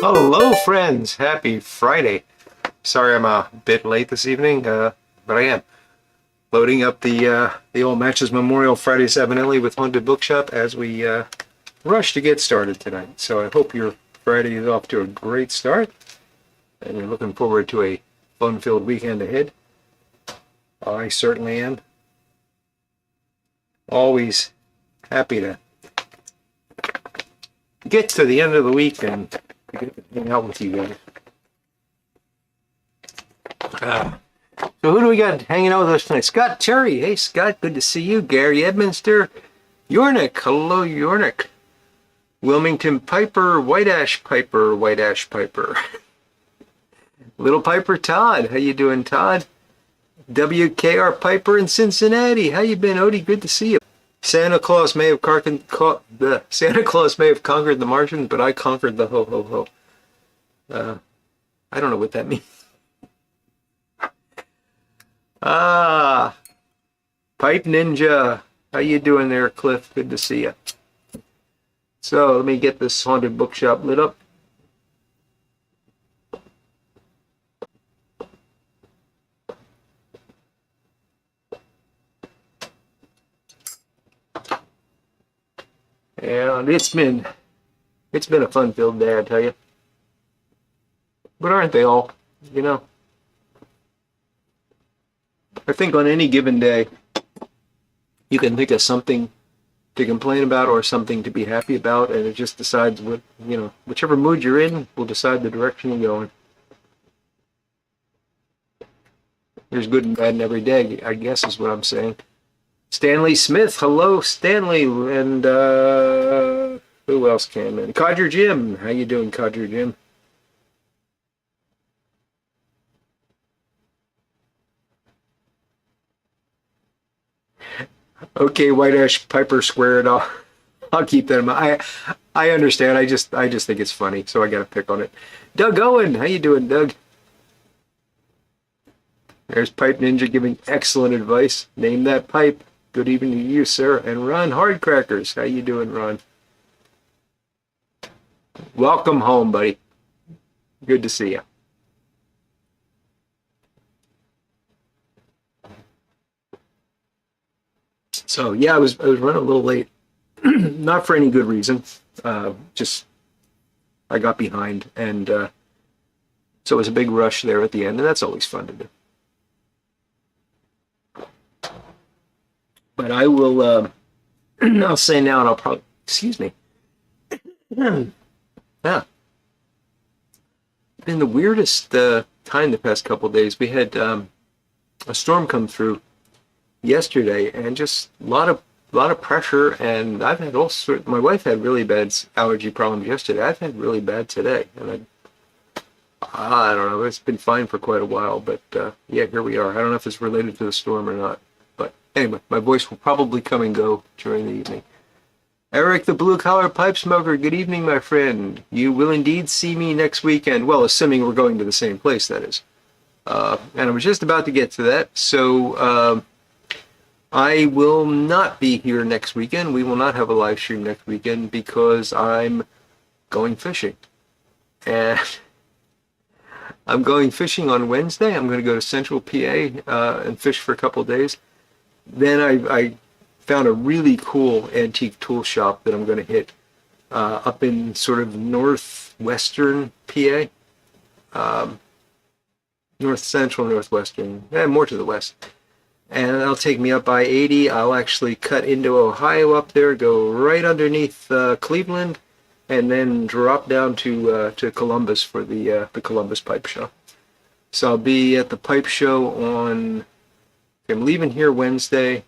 Hello, friends. Happy Friday. Sorry I'm a bit late this evening, but I am loading up the old Matches Memorial Fridays evidently with Haunted Bookshop as we rush to get started tonight. So I hope your Friday is off to a great start, and you're looking forward to a fun-filled weekend ahead. I certainly am. Always happy to get to the end of the week and hang out with you guys. So who do we got hanging out with us tonight? Scott Terry. Hey, Scott, good to see you. Gary Edminster. Yornik. Hello, Yornik. Wilmington Piper. White Ash Piper. White Ash Piper. Little Piper Todd. How you doing, Todd? WKR Piper in Cincinnati. How you been, Odie? Good to see you. Santa Claus may have conquered the Martians, but I conquered the ho ho ho. I don't know what that means. Pipe Ninja. How you doing there, Cliff? Good to see you. So let me get this Haunted Bookshop lit up. And it's been a fun-filled day, I tell you. But aren't they all? You know, I think on any given day, you can think of something to complain about or something to be happy about, and it just decides what, you know, whichever mood you're in will decide the direction you're going. There's good and bad in every day, I guess is what I'm saying. Stanley Smith, hello, Stanley, and who else came in? Codger Jim, how you doing, Codger Jim? Okay, White Ash Piper squared. I'll keep that in mind. I understand. I just think it's funny, so I got to pick on it. Doug Owen, how you doing, Doug? There's Pipe Ninja giving excellent advice. Name that pipe. Good evening to you, sir. And Ron Hardcrackers, how you doing, Ron? Welcome home, buddy. Good to see you. So yeah, I was running a little late, not for any good reason. Just I got behind, and so it was a big rush there at the end, and that's always fun to do. But I will. I'll say now, and I'll probably excuse me. Yeah, been the weirdest time the past couple of days. We had a storm come through yesterday, and just a lot of pressure. And I've had all sorts. My wife had really bad allergy problems yesterday. I've had really bad today, and I don't know. It's been fine for quite a while, but yeah, here we are. I don't know if it's related to the storm or not. But anyway, my voice will probably come and go during the evening. Eric, the blue-collar pipe smoker, good evening, my friend. You will indeed see me next weekend. Well, assuming we're going to the same place, that is. And I was just about to get to that. So I will not be here next weekend. We will not have a live stream next weekend because I'm going fishing. And I'm going fishing on Wednesday. I'm going to go to Central PA and fish for a couple of days. Then I found a really cool antique tool shop that I'm going to hit up in sort of northwestern PA, north central, northwestern, more to the west. And that'll take me up I-80. I'll actually cut into Ohio up there, go right underneath Cleveland, and then drop down to Columbus for the Columbus Pipe Show. So I'll be at the Pipe Show on. I'm leaving here Wednesday.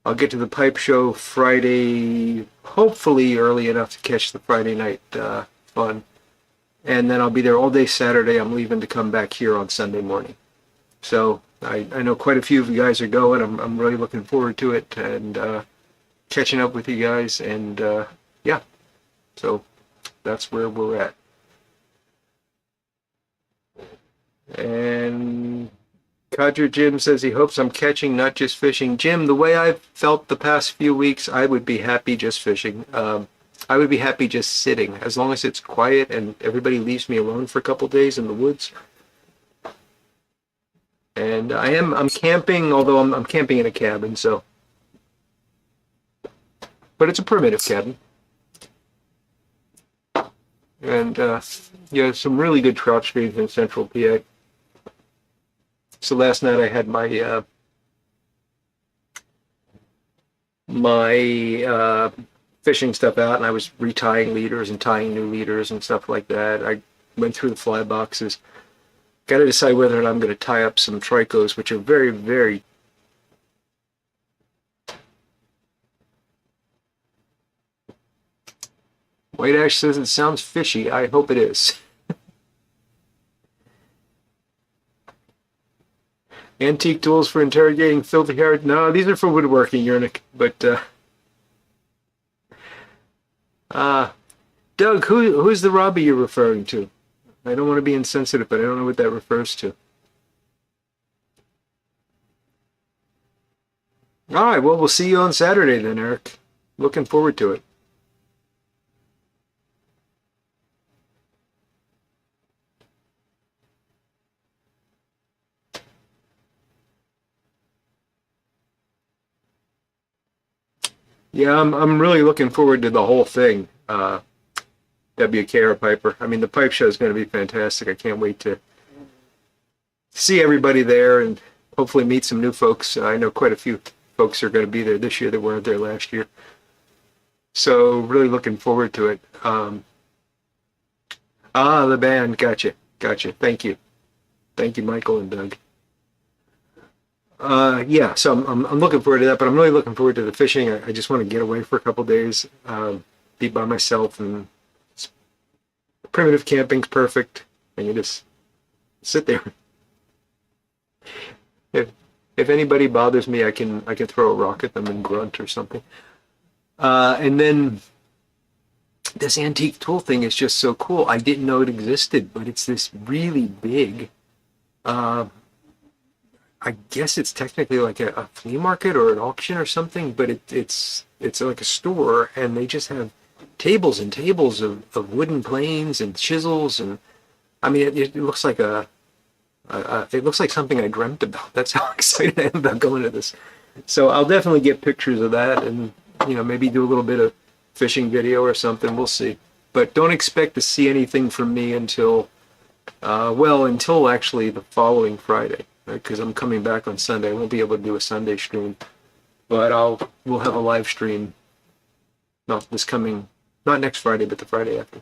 I'll get to the Pipe Show Friday, hopefully early enough to catch the Friday night fun. And then I'll be there all day Saturday. I'm leaving to come back here on Sunday morning. So I know quite a few of you guys are going. I'm really looking forward to it and catching up with you guys. And yeah, so that's where we're at. And Codger Jim says he hopes I'm catching, not just fishing. Jim, the way I've felt the past few weeks, I would be happy just fishing. I would be happy just sitting as long as it's quiet and everybody leaves me alone for a couple days in the woods. And I'm camping, although I'm camping in a cabin, so, but it's a primitive cabin. And yeah, some really good trout streams in central PA. So last night I had my fishing stuff out, and I was retying leaders and tying new leaders and stuff like that. I went through the fly boxes. Got to decide whether or not I'm going to tie up some tricos, which are very, very. White Ash says it sounds fishy. I hope it is. Antique tools for interrogating filthy hair. No, these are for woodworking, Yernick. But Doug, who's the Robbie you're referring to? I don't want to be insensitive, but I don't know what that refers to. All right, well, we'll see you on Saturday then, Eric. Looking forward to it. Yeah, I'm really looking forward to the whole thing. WK Piper. I mean, the pipe show is going to be fantastic. I can't wait to see everybody there and hopefully meet some new folks. I know quite a few folks are going to be there this year that weren't there last year. So really looking forward to it. The band. Gotcha. Thank you, Michael and Doug. Yeah, so I'm looking forward to that, but I'm really looking forward to the fishing. I just want to get away for a couple days, be by myself, and primitive camping's perfect. And you just sit there. If anybody bothers me, I can throw a rock at them and grunt or something. And then this antique tool thing is just so cool. I didn't know it existed, but it's this really big. I guess it's technically like a flea market or an auction or something, but it's like a store, and they just have tables and tables of wooden planes and chisels, and I mean it looks like it looks like something I dreamt about. That's how excited I am about going to this. So I'll definitely get pictures of that, and maybe do a little bit of fishing video or something. We'll see, but don't expect to see anything from me until until actually the following Friday. Because I'm coming back on Sunday. I won't be able to do a Sunday stream, but we'll have a live stream. Not next Friday, but the Friday after.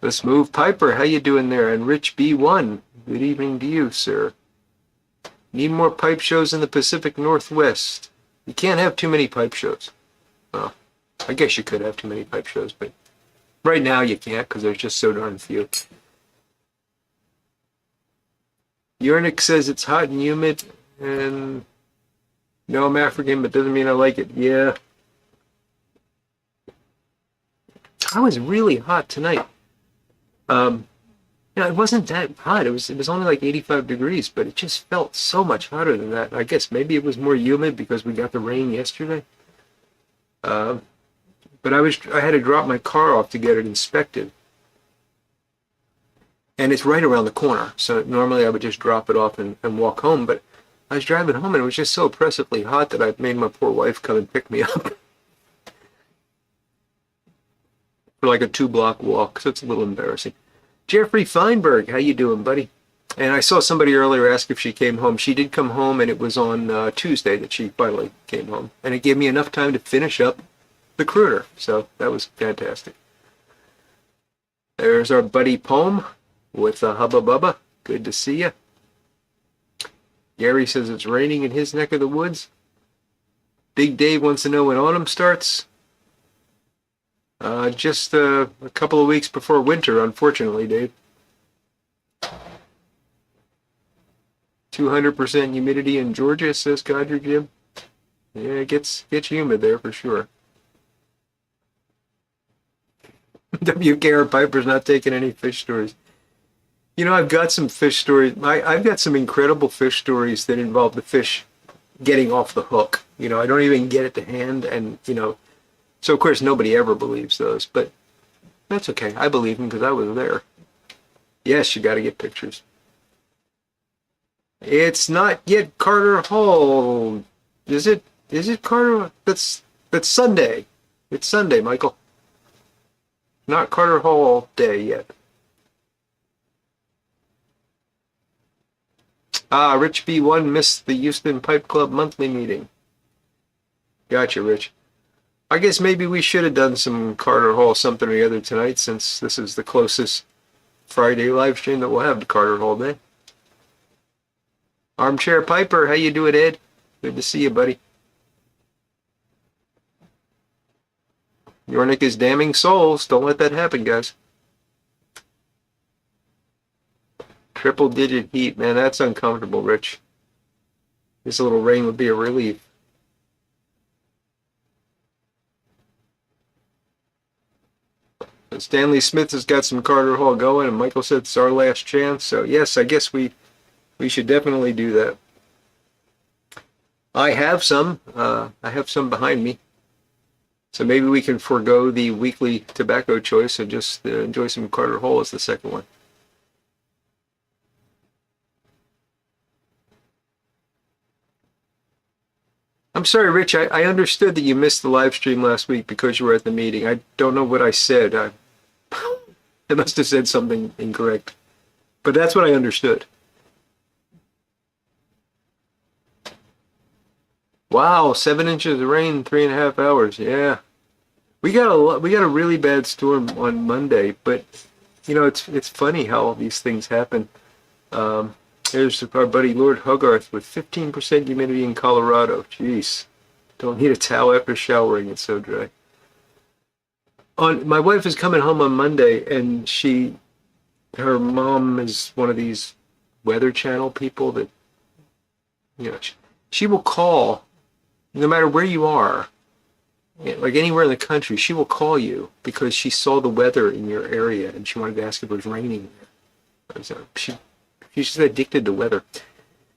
Let's move. Piper, how you doing there? And Rich B1, good evening to you, sir. Need more pipe shows in the Pacific Northwest. You can't have too many pipe shows. Oh, I guess you could have too many pipe shows, but right now you can't because there's just so darn few. Yernick says it's hot and humid, and no, I'm African, but doesn't mean I like it. Yeah. I was really hot tonight. It wasn't that hot. It was only like 85 degrees, but it just felt so much hotter than that. I guess maybe it was more humid because we got the rain yesterday. But I had to drop my car off to get it inspected. And it's right around the corner. So normally I would just drop it off and walk home. But I was driving home and it was just so oppressively hot that I made my poor wife come and pick me up. For like a 2-block walk. So it's a little embarrassing. Jeffrey Feinberg, how you doing, buddy? And I saw somebody earlier ask if she came home. She did come home, and it was on Tuesday that she finally came home. And it gave me enough time to finish up the crooner, so that was fantastic. There's our buddy Poem with Hubba Bubba. Good to see you. Gary says it's raining in his neck of the woods. Big Dave wants to know when autumn starts. Just a couple of weeks before winter, unfortunately, Dave. 200% humidity in Georgia, says Codger Jim. Yeah, it gets humid there for sure. WKR Piper's not taking any fish stories. I've got some fish stories. I've got some incredible fish stories that involve the fish getting off the hook. You know, I don't even get it to hand, and you know, so of course nobody ever believes those, but that's okay. I believe them because I was there. Yes, you got to get pictures. It's not yet Carter Hall. Is it? Is it Carter? That's Sunday. It's Sunday, Michael. Not Carter Hall Day yet. Ah, Rich B1 missed the Houston Pipe Club monthly meeting. Gotcha, Rich. I guess maybe we should have done some Carter Hall something or the other tonight, since this is the closest Friday live stream that we'll have to Carter Hall Day. Armchair Piper, how you doing, Ed? Good to see you, buddy. Yornik is damning souls. Don't let that happen, guys. Triple digit heat, man, that's uncomfortable, Rich. This little rain would be a relief. Stanley Smith has got some Carter Hall going, and Michael said it's our last chance. So yes, I guess we should definitely do that. I have some behind me. So maybe we can forego the weekly tobacco choice and just enjoy some Carter Hall as the second one. I'm sorry, Rich. I understood that you missed the live stream last week because you were at the meeting. I don't know what I said. I must have said something incorrect. But that's what I understood. Wow, 7 inches of rain, 3.5 hours. Yeah. We got a really bad storm on Monday, but you know, it's funny how all these things happen. There's our buddy Lord Hogarth with 15% humidity in Colorado. Jeez, don't need a towel after showering. It's so dry. My wife is coming home on Monday, and her mom is one of these Weather Channel people that, you know, she will call no matter where you are, like anywhere in the country. She will call you because she saw the weather in your area and she wanted to ask if it was raining there. She's just addicted to weather.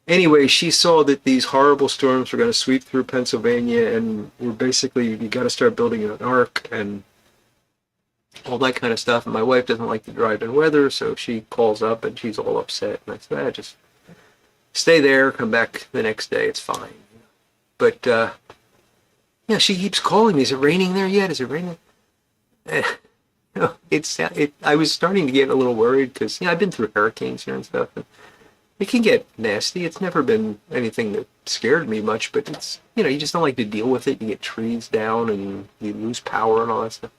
Anyway, she saw that these horrible storms were going to sweep through Pennsylvania, and we're basically, you got to start building an ark and all that kind of stuff. And my wife doesn't like to drive in weather, so she calls up and she's all upset. And I said, just stay there, come back the next day, it's fine. But yeah, she keeps calling me. Is it raining there yet? Is it raining? I was starting to get a little worried because, you know, I've been through hurricanes here and stuff, and it can get nasty. It's never been anything that scared me much, but it's, you know, you just don't like to deal with it. You get trees down and you lose power and all that stuff.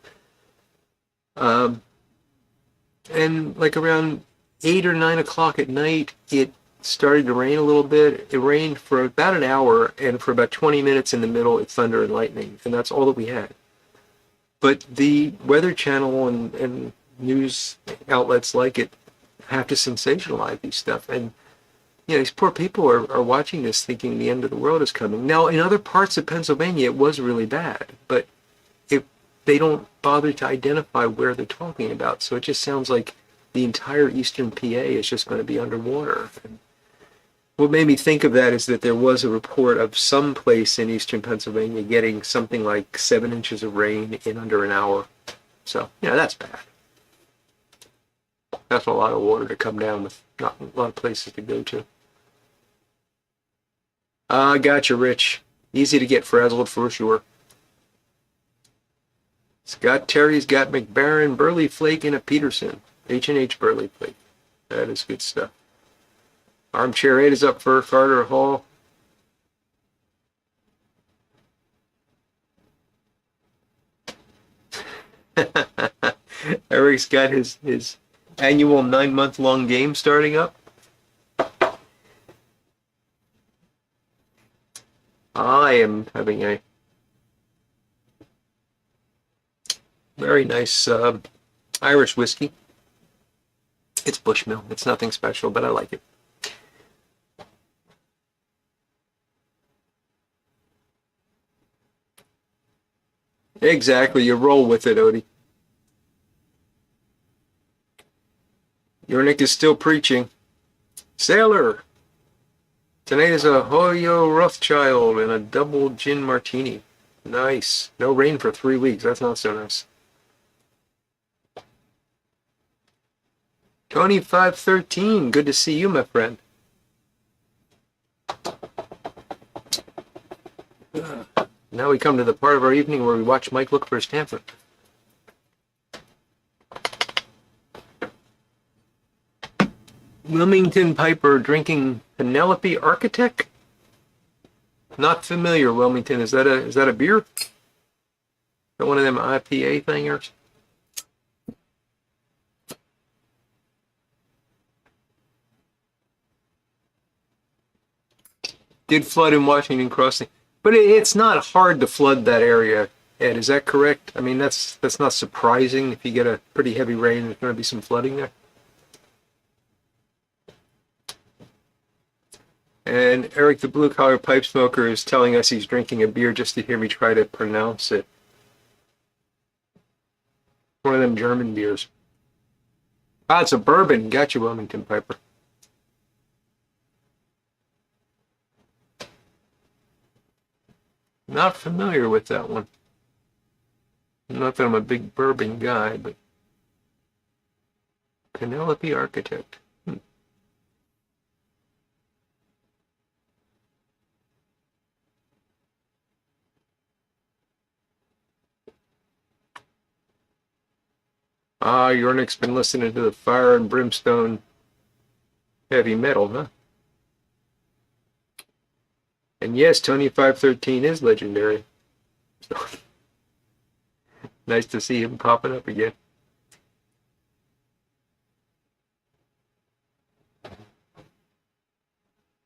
And like around 8 or 9 o'clock at night, it started to rain a little bit. It rained for about an hour, and for about 20 minutes in the middle, it's thunder and lightning, and that's all that we had. But the Weather Channel and news outlets like it have to sensationalize these stuff. And, you know, these poor people are watching this thinking the end of the world is coming. Now, in other parts of Pennsylvania, it was really bad, but they don't bother to identify where they're talking about. So it just sounds like the entire eastern PA is just going to be underwater. And what made me think of that is that there was a report of some place in eastern Pennsylvania getting something like 7 inches of rain in under an hour. So, you know, that's bad. That's a lot of water to come down with not a lot of places to go to. Gotcha, Rich. Easy to get frazzled for sure. Scott Terry's got McBaron, Burley Flake, and a Peterson. H&H Burley Flake. That is good stuff. Armchair 8 is up for Carter Hall. Eric's got his annual 9-month-long game starting up. I am having a very nice Irish whiskey. It's Bushmill. It's nothing special, but I like it. Exactly. You roll with it, Odie. Yornik is still preaching. Sailor! Tonight is a Hoyo Rothschild and a double gin martini. Nice. No rain for 3 weeks. That's not so nice. Tony513, good to see you, my friend. Now we come to the part of our evening where we watch Mike look for his tamper. Wilmington Piper drinking Penelope Architect? Not familiar, Wilmington. Is that a beer? Is that one of them IPA thingers? Did flood in Washington Crossing. But it's not hard to flood that area, Ed. Is that correct? I mean, that's not surprising. If you get a pretty heavy rain, there's going to be some flooding there. And Eric, the blue-collar pipe smoker, is telling us he's drinking a beer just to hear me try to pronounce it. One of them German beers. Ah, it's a bourbon. Gotcha, Wilmington Piper. Not familiar with that one. Not that I'm a big bourbon guy, but Penelope Architect. Ah, Yornik's been listening to the Fire and Brimstone heavy metal, huh? And yes, Tony513 is legendary. So, nice to see him popping up again.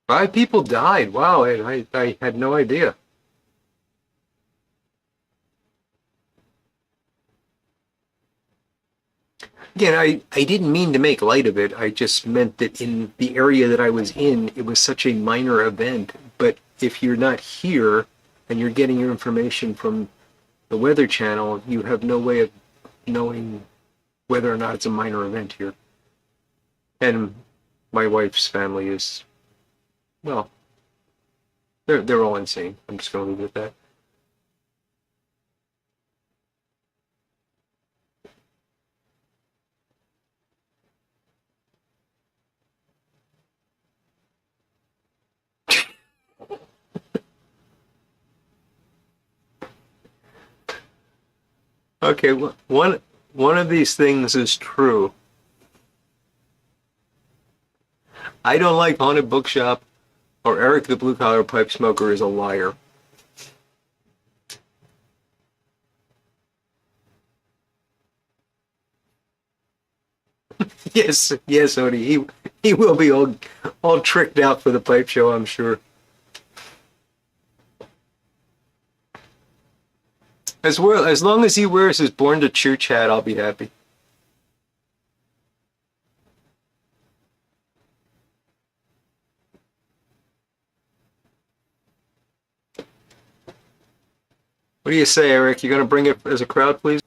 Five people died. Wow, I had no idea. Again, I didn't mean to make light of it. I just meant that in the area that I was in, it was such a minor event. But if you're not here and you're getting your information from the Weather Channel, you have no way of knowing whether or not it's a minor event here. And my wife's family is, well, they're all insane. I'm just going to leave it at that. Okay, one of these things is true. I don't like Haunted Bookshop, or Eric the Blue Collar Pipe Smoker is a liar. Yes, Odie, he will be all tricked out for the pipe show, I'm sure. As long as he wears his Born to Church hat, I'll be happy. What do you say, Eric? You gonna bring it as a crowd, please?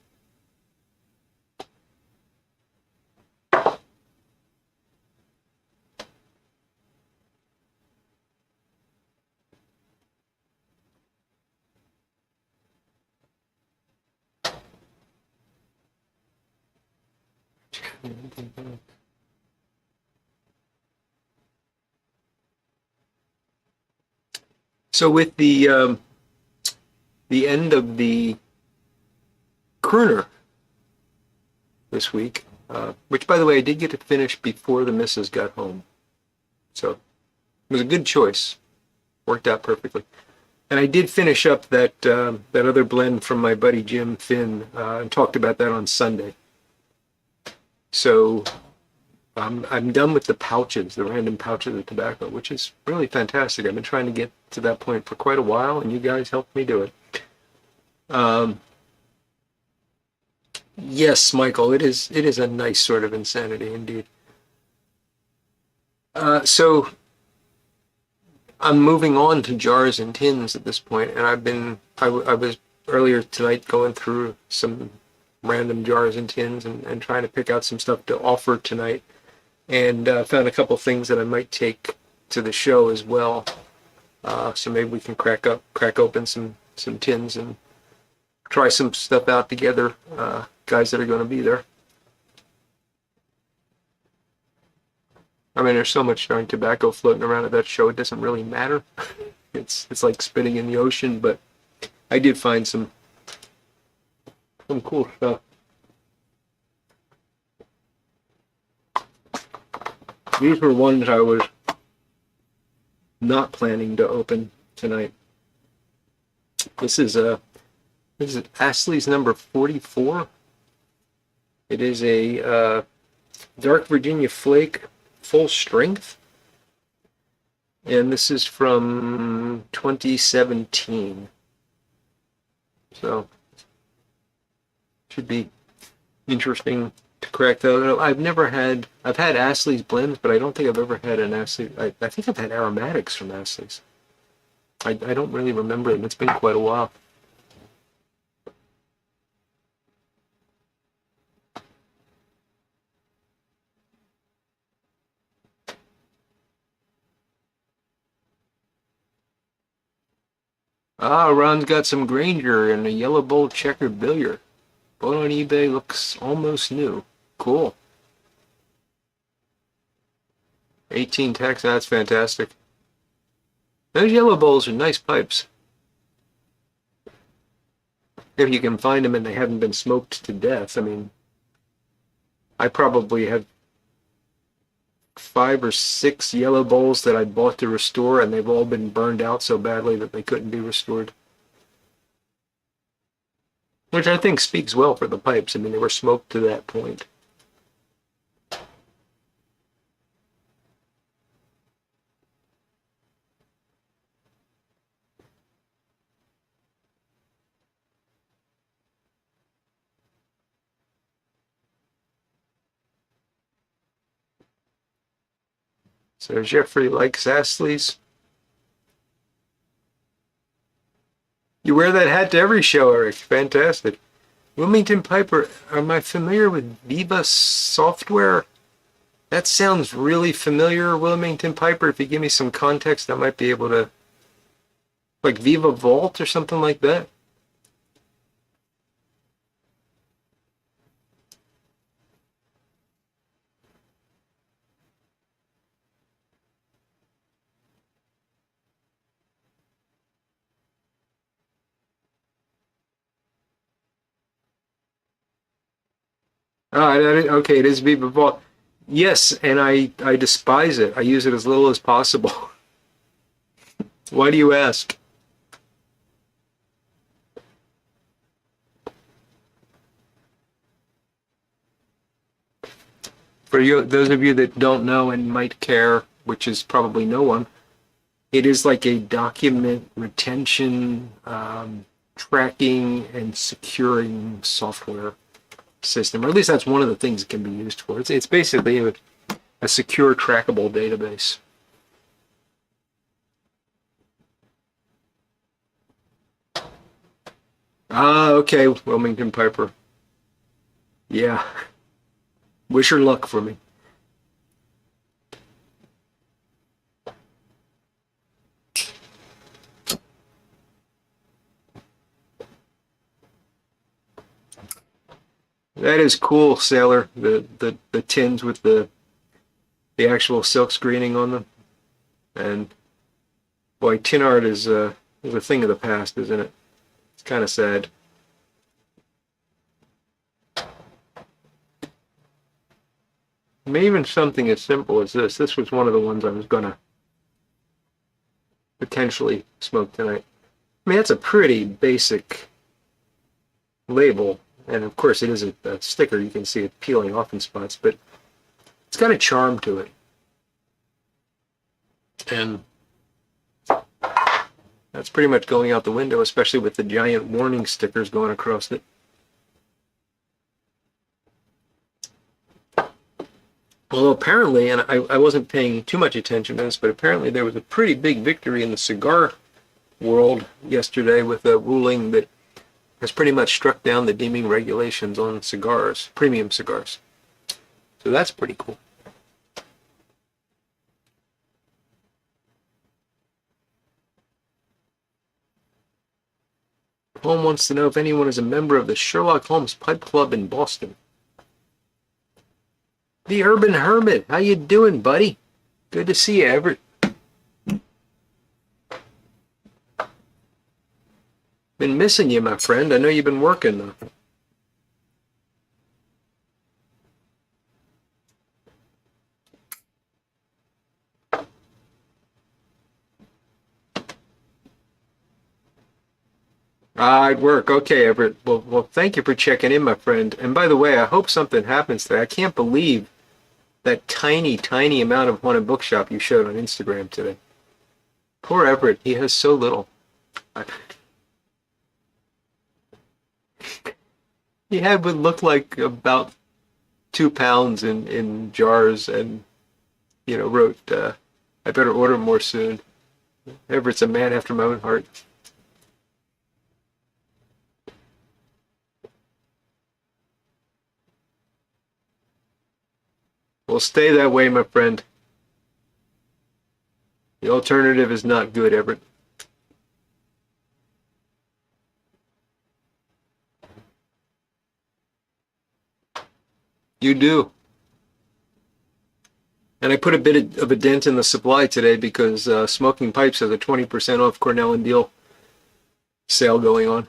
So with the end of the crooner this week, which by the way I did get to finish before the missus got home, so it was a good choice. Worked out perfectly. And I did finish up that other blend from my buddy Jim Finn, and talked about that on Sunday. So I'm done with the pouches, the random pouches of tobacco, which is really fantastic. I've been trying to get to that point for quite a while, and you guys helped me do it. Yes, Michael, it is a nice sort of insanity indeed. So I'm moving on to jars and tins at this point, and I was earlier tonight going through some random jars and tins and trying to pick out some stuff to offer tonight, and found a couple things that I might take to the show as well. So maybe we can crack open some tins and try some stuff out together, guys that are going to be there. I mean, there's so much darn tobacco floating around at that show, it doesn't really matter. It's like spitting in the ocean, but I did find some cool stuff. These were ones I was not planning to open tonight. This is Astley's number 44. It is a Dark Virginia Flake full strength, and this is from 2017. So should be interesting to crack that. I've had Astley's blends, but I don't think I've ever had an Astley. I think I've had aromatics from Astley's. I don't really remember them. It's been quite a while. Ron's got some Granger and a yellow bowl checkered billiard. Bought on eBay, looks almost new. Cool. 18 tax, that's fantastic. Those yellow bowls are nice pipes. If you can find them and they haven't been smoked to death. I mean, I probably have 5 or 6 yellow bowls that I bought to restore, and they've all been burned out so badly that they couldn't be restored. Which I think speaks well for the pipes. I mean, they were smoked to that point. So Jeffrey likes Astley's. You wear that hat to every show, Eric. Fantastic. Wilmington Piper, am I familiar with Viva software? That sounds really familiar, Wilmington Piper. If you give me some context, I might be able to... Like Viva Vault or something like that? Okay, it is Viva Vault. Yes, and I despise it. I use it as little as possible. Why do you ask? For you, those of you that don't know and might care, which is probably no one, it is like a document retention, tracking, and securing software system, or at least that's one of the things it can be used for. It's basically a secure, trackable database. Okay, Wilmington Piper. Yeah. Wish her luck for me. That is cool, Sailor. The tins with the actual silk screening on them. And boy, tin art is a thing of the past, isn't it? It's kind of sad. I mean, even something as simple as this. This was one of the ones I was gonna potentially smoke tonight. I mean, that's a pretty basic label. And of course it is a sticker, you can see it peeling off in spots, but it's got a charm to it. And that's pretty much going out the window, especially with the giant warning stickers going across it. Although apparently, and I wasn't paying too much attention to this, but apparently there was a pretty big victory in the cigar world yesterday with a ruling that has pretty much struck down the deeming regulations on cigars, premium cigars. So that's pretty cool. Paul wants to know if anyone is a member of the Sherlock Holmes Pipe Club in Boston. The Urban Hermit, how you doing, buddy? Good to see you, Everett. Been missing you, my friend. I know you've been working, though. I'd work. Okay, Everett. Well, thank you for checking in, my friend. And by the way, I hope something happens today. I can't believe that tiny amount of Haunted Bookshop you showed on Instagram today. Poor Everett. He has so little. He had what looked like about 2 pounds in jars and, wrote, I better order more soon. Everett's a man after my own heart. Well, stay that way, my friend. The alternative is not good, Everett. You do. And I put a bit of a dent in the supply today because Smoking Pipes has a 20% off Cornell and Deal sale going on.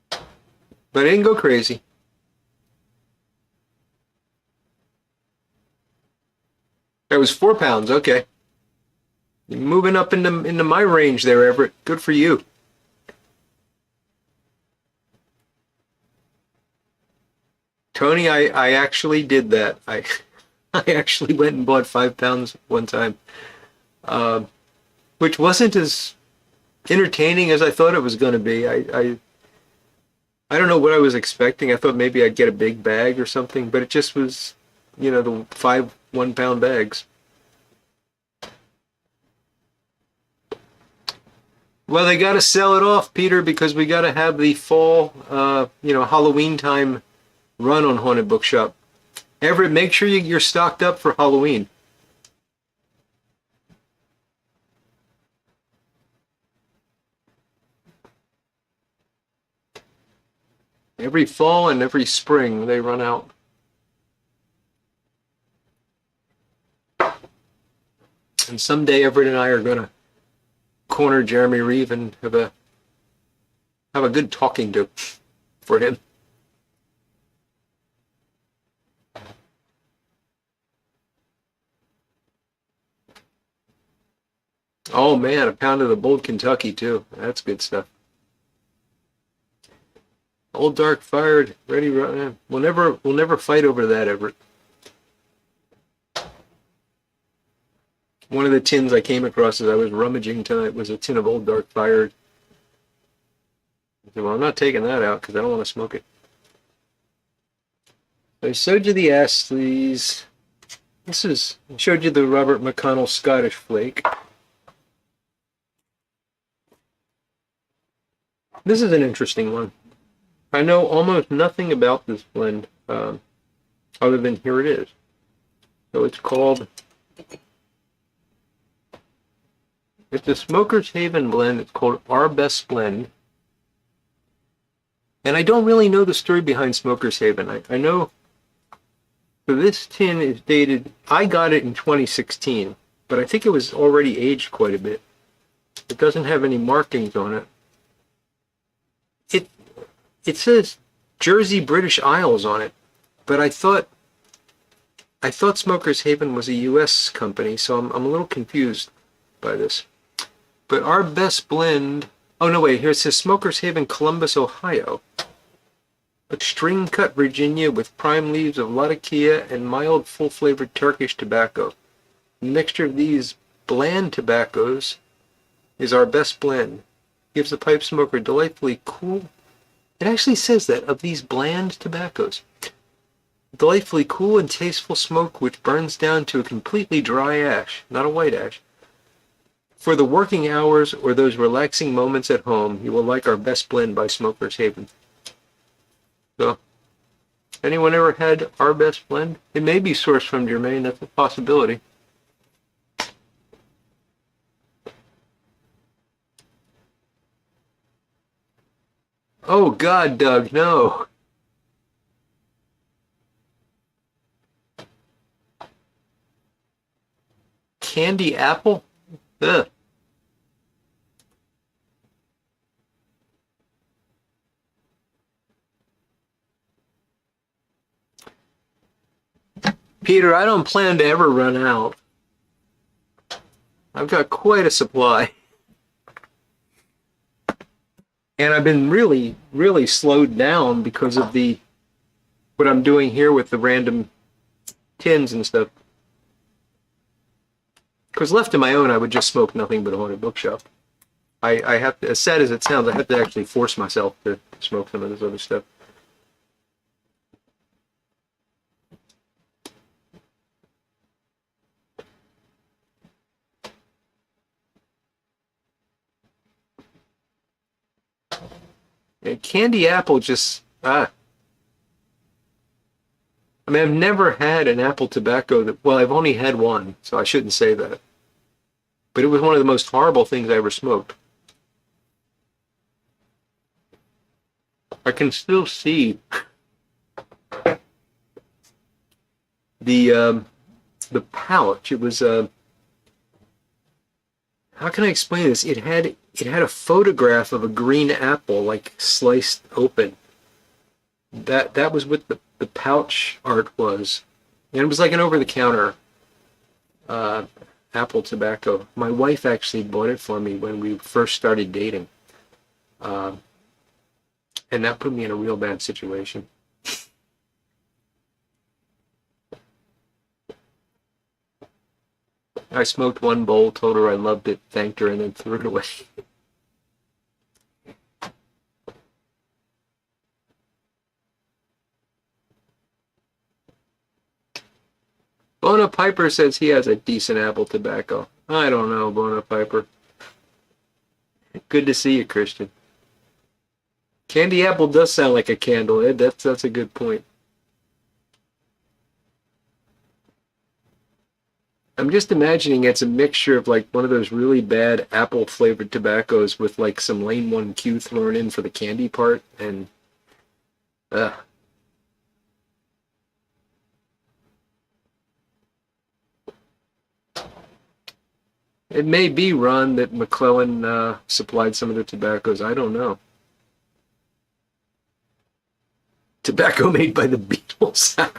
But I didn't go crazy. That was 4 pounds. Okay. You're moving up into my range there, Everett. Good for you. Tony, I actually did that. I actually went and bought 5 pounds one time, which wasn't as entertaining as I thought it was going to be. I don't know what I was expecting. I thought maybe I'd get a big bag or something, but it just was, the 5 1-pound bags. Well, they got to sell it off, Peter, because we got to have the fall, Halloween time run on Haunted Bookshop. Everett, make sure you're stocked up for Halloween. Every fall and every spring they run out. And someday Everett and I are going to corner Jeremy Reeve and have a good talking to for him. Oh man, a pound of the Bold Kentucky too. That's good stuff. Old Dark Fired, ready. We'll never fight over that, Everett. One of the tins I came across as I was rummaging tonight was a tin of Old Dark Fired. I said, well, I'm not taking that out because I don't want to smoke it. I showed you the Astleys. I showed you the Robert McConnell Scottish Flake. This is an interesting one. I know almost nothing about this blend other than here it is. So it's a Smoker's Haven blend. It's called Our Best Blend. And I don't really know the story behind Smoker's Haven. I know, so this tin is dated, I got it in 2016, but I think it was already aged quite a bit. It doesn't have any markings on it. It says Jersey British Isles on it, but I thought Smoker's Haven was a U.S. company, so I'm a little confused by this. But Our Best Blend, oh no wait, here it says Smoker's Haven, Columbus, Ohio. But string cut Virginia with prime leaves of Latakia and mild full flavored Turkish tobacco. The mixture of these bland tobaccos is Our Best Blend. Gives the pipe smoker delightfully cool. It actually says that, of these bland tobaccos. Delightfully cool and tasteful smoke which burns down to a completely dry ash, not a white ash. For the working hours or those relaxing moments at home, you will like Our Best Blend by Smoker's Haven. So, anyone ever had Our Best Blend? It may be sourced from Germain, that's a possibility. Oh God, Doug, no. Candy apple? Ugh. Peter, I don't plan to ever run out. I've got quite a supply. And I've been really, really slowed down because of the what I'm doing here with the random tins and stuff. Because left to my own, I would just smoke nothing but a haunted bookshop. I have to, as sad as it sounds, I have to actually force myself to smoke some of this other stuff. And candy apple just I mean, I've never had an apple tobacco that, well, I've only had one, so I shouldn't say that. But it was one of the most horrible things I ever smoked. I can still see the the pouch. It was how can I explain this? It had a photograph of a green apple like sliced open. That was what the pouch art was. And it was like an over-the-counter apple tobacco. My wife actually bought it for me when we first started dating. Um, and that put me in a real bad situation. I smoked one bowl, told her I loved it, thanked her, and then threw it away. Bona Piper says he has a decent apple tobacco. I don't know, Bona Piper. Good to see you, Christian. Candy apple does sound like a candle, Ed. That's a good point. I'm just imagining it's a mixture of like one of those really bad apple flavored tobaccos with like some Lane 1Q thrown in for the candy part, and uh, it may be, Ron, that McClellan supplied some of the tobaccos. I don't know. Tobacco made by the Beatles.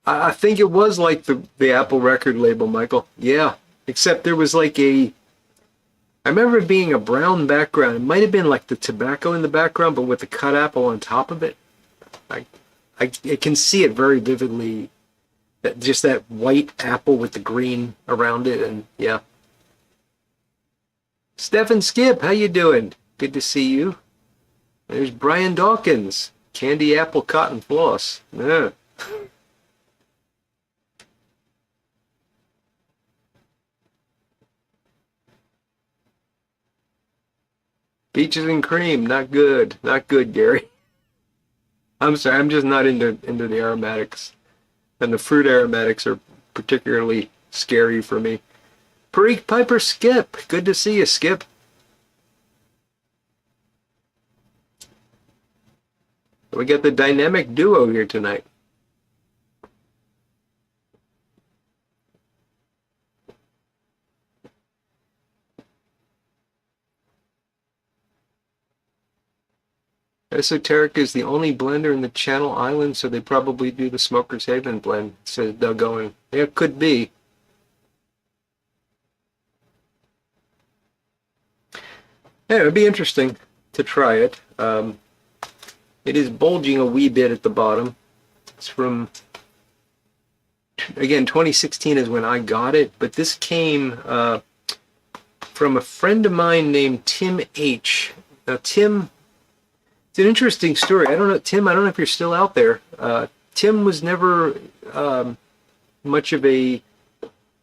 I think it was like the Apple record label, Michael. Yeah, except there was like I remember it being a brown background. It might have been like the tobacco in the background, but with the cut apple on top of it. I, I can see it very vividly. Just that white apple with the green around it, and yeah. Stephen Skip, how you doing? Good to see you. There's Brian Dawkins, candy apple cotton floss. Yeah. Peaches and cream, not good. Not good, Gary. I'm sorry, I'm just not into the aromatics. And the fruit aromatics are particularly scary for me. Perique Piper Skip, good to see you, Skip. We got the dynamic duo here tonight. Esoteric is the only blender in the Channel Islands, so they probably do the Smoker's Haven blend, says Doug Owen. Yeah, it could be. Yeah, it would be interesting to try it. It is bulging a wee bit at the bottom. It's from, again, 2016 is when I got it, but this came from a friend of mine named Tim H. Now, Tim, it's an interesting story. I don't know, Tim, I don't know if you're still out there. Tim was never much of a,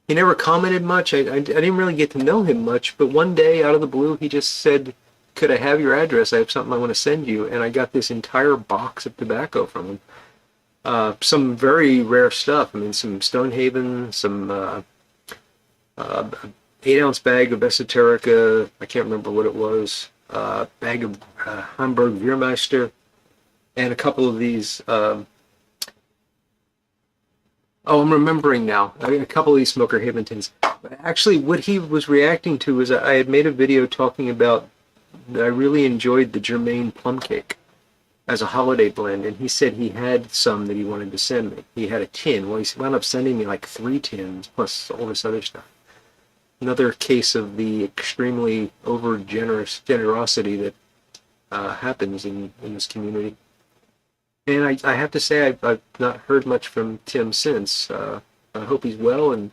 he never commented much. I didn't really get to know him much, but one day out of the blue, he just said, could I have your address? I have something I want to send you. And I got this entire box of tobacco from him. Some very rare stuff. I mean, some Stonehaven, some 8-ounce bag of Esoterica. I can't remember what it was. Bag of Hamburg Wehrmeister, and a couple of these. Oh, I'm remembering now. A couple of these Smoker Haven tins. Actually, what he was reacting to was I had made a video talking about that I really enjoyed the Germain plum cake as a holiday blend, and he said he had some that he wanted to send me. He had a tin. Well, he wound up sending me like 3 tins plus all this other stuff. Another case of the extremely over generosity that happens in this community. And I have to say I've not heard much from Tim since. I hope he's well and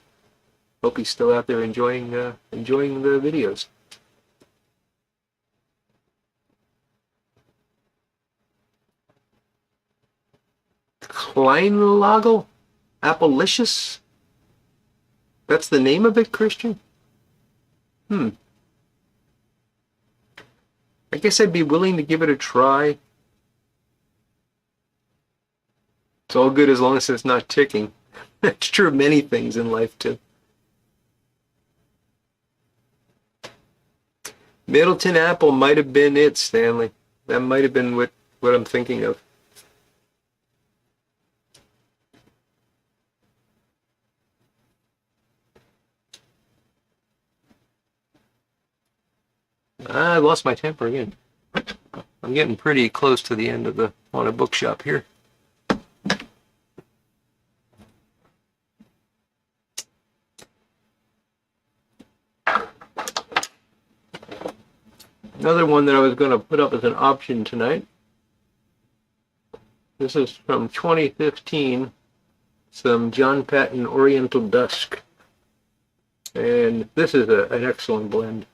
hope he's still out there enjoying the videos. Kleinlagel? Appalicious? That's the name of it, Christian? I guess I'd be willing to give it a try. It's all good as long as it's not ticking. That's true of many things in life, too. Middleton apple might have been it, Stanley. That might have been what I'm thinking of. I lost my temper again. I'm getting pretty close to the end of the haunted bookshop here. Another one that I was going to put up as an option tonight. This is from 2015. Some John Patton Oriental Dusk. And this is an excellent blend.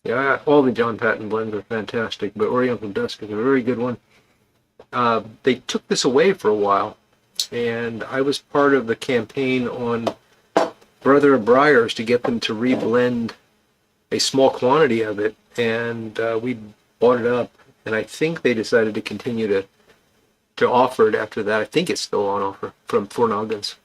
Yeah, all the John Patton blends are fantastic, but Oriental Dusk is a very good one. They took this away for a while, and I was part of the campaign on Brother of Briars to get them to reblend a small quantity of it, and we bought it up, and I think they decided to continue to offer it after that. I think it's still on offer from Four Noggins.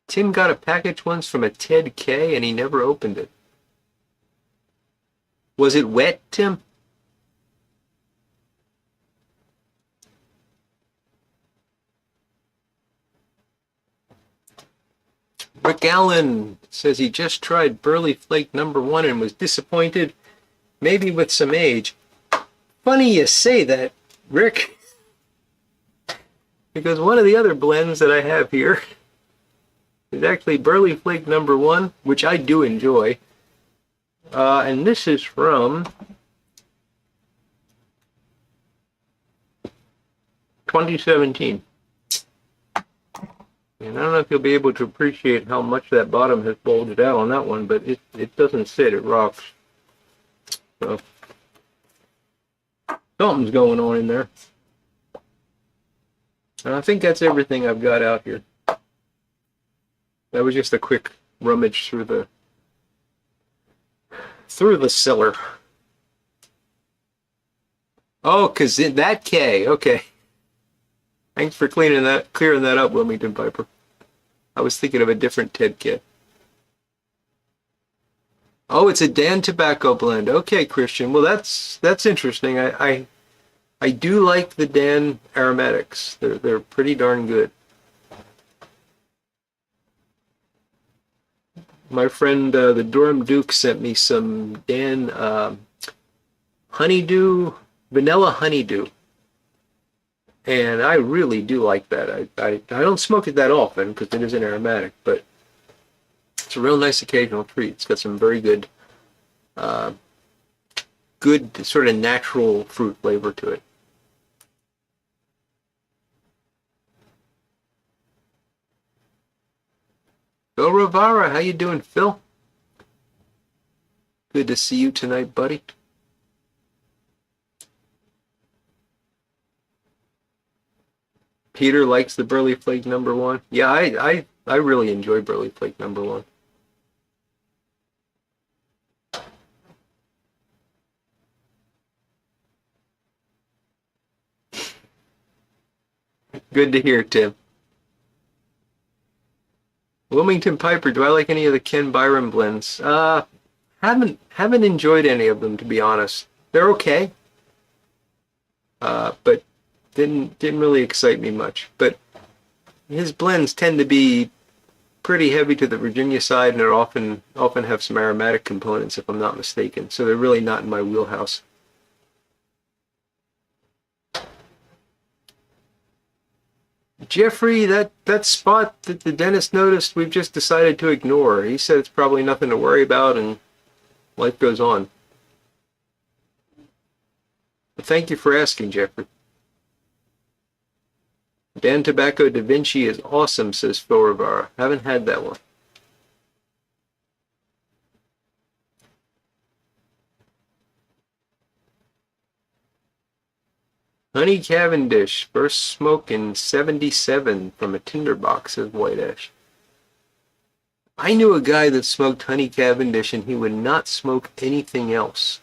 Tim got a package once from a Ted K, and he never opened it. Was it wet, Tim? Rick Allen says he just tried Burley Flake #1 and was disappointed, maybe with some age. Funny you say that, Rick, because one of the other blends that I have here is actually Burley Flake #1, which I do enjoy. And this is from 2017. And I don't know if you'll be able to appreciate how much that bottom has bulged out on that one, but it doesn't sit, it rocks. So something's going on in there. And I think that's everything I've got out here. That was just a quick rummage through the cellar. Oh, 'cause in that K, okay. Thanks for clearing that up, Wilmington Piper. I was thinking of a different Ted K. Oh, it's a Dan tobacco blend. Okay, Christian. Well, that's interesting. I do like the Dan aromatics. They're pretty darn good. My friend the Durham Duke sent me some Dan honeydew, vanilla honeydew. And I really do like that. I don't smoke it that often because it isn't aromatic, but it's a real nice occasional treat. It's got some very good sort of natural fruit flavor to it. Go Rivara, how you doing, Phil? Good to see you tonight, buddy. Peter likes the Burley Flake #1. Yeah, I really enjoy Burley Flake #1. Good to hear, Tim. Wilmington Piper, do I like any of the Ken Byron blends? Haven't enjoyed any of them, to be honest. They're okay, but didn't really excite me much. But his blends tend to be pretty heavy to the Virginia side, and often have some aromatic components, if I'm not mistaken. So they're really not in my wheelhouse. Jeffrey, that spot that the dentist noticed, we've just decided to ignore. He said it's probably nothing to worry about, and life goes on. But thank you for asking, Jeffrey. Dan Tobacco Da Vinci is awesome, says Phil Rivera. Haven't had that one. Honey Cavendish, first smoke in '77 from a tinderbox, says White Ash. I knew a guy that smoked Honey Cavendish, and he would not smoke anything else.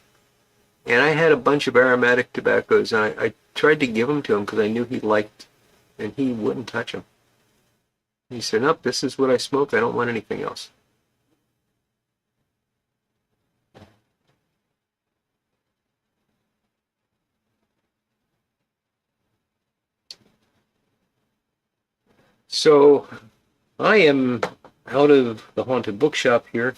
And I had a bunch of aromatic tobaccos, and I tried to give them to him because I knew he liked, and he wouldn't touch them. He said, nope, this is what I smoke. I don't want anything else. So I am out of the haunted bookshop here,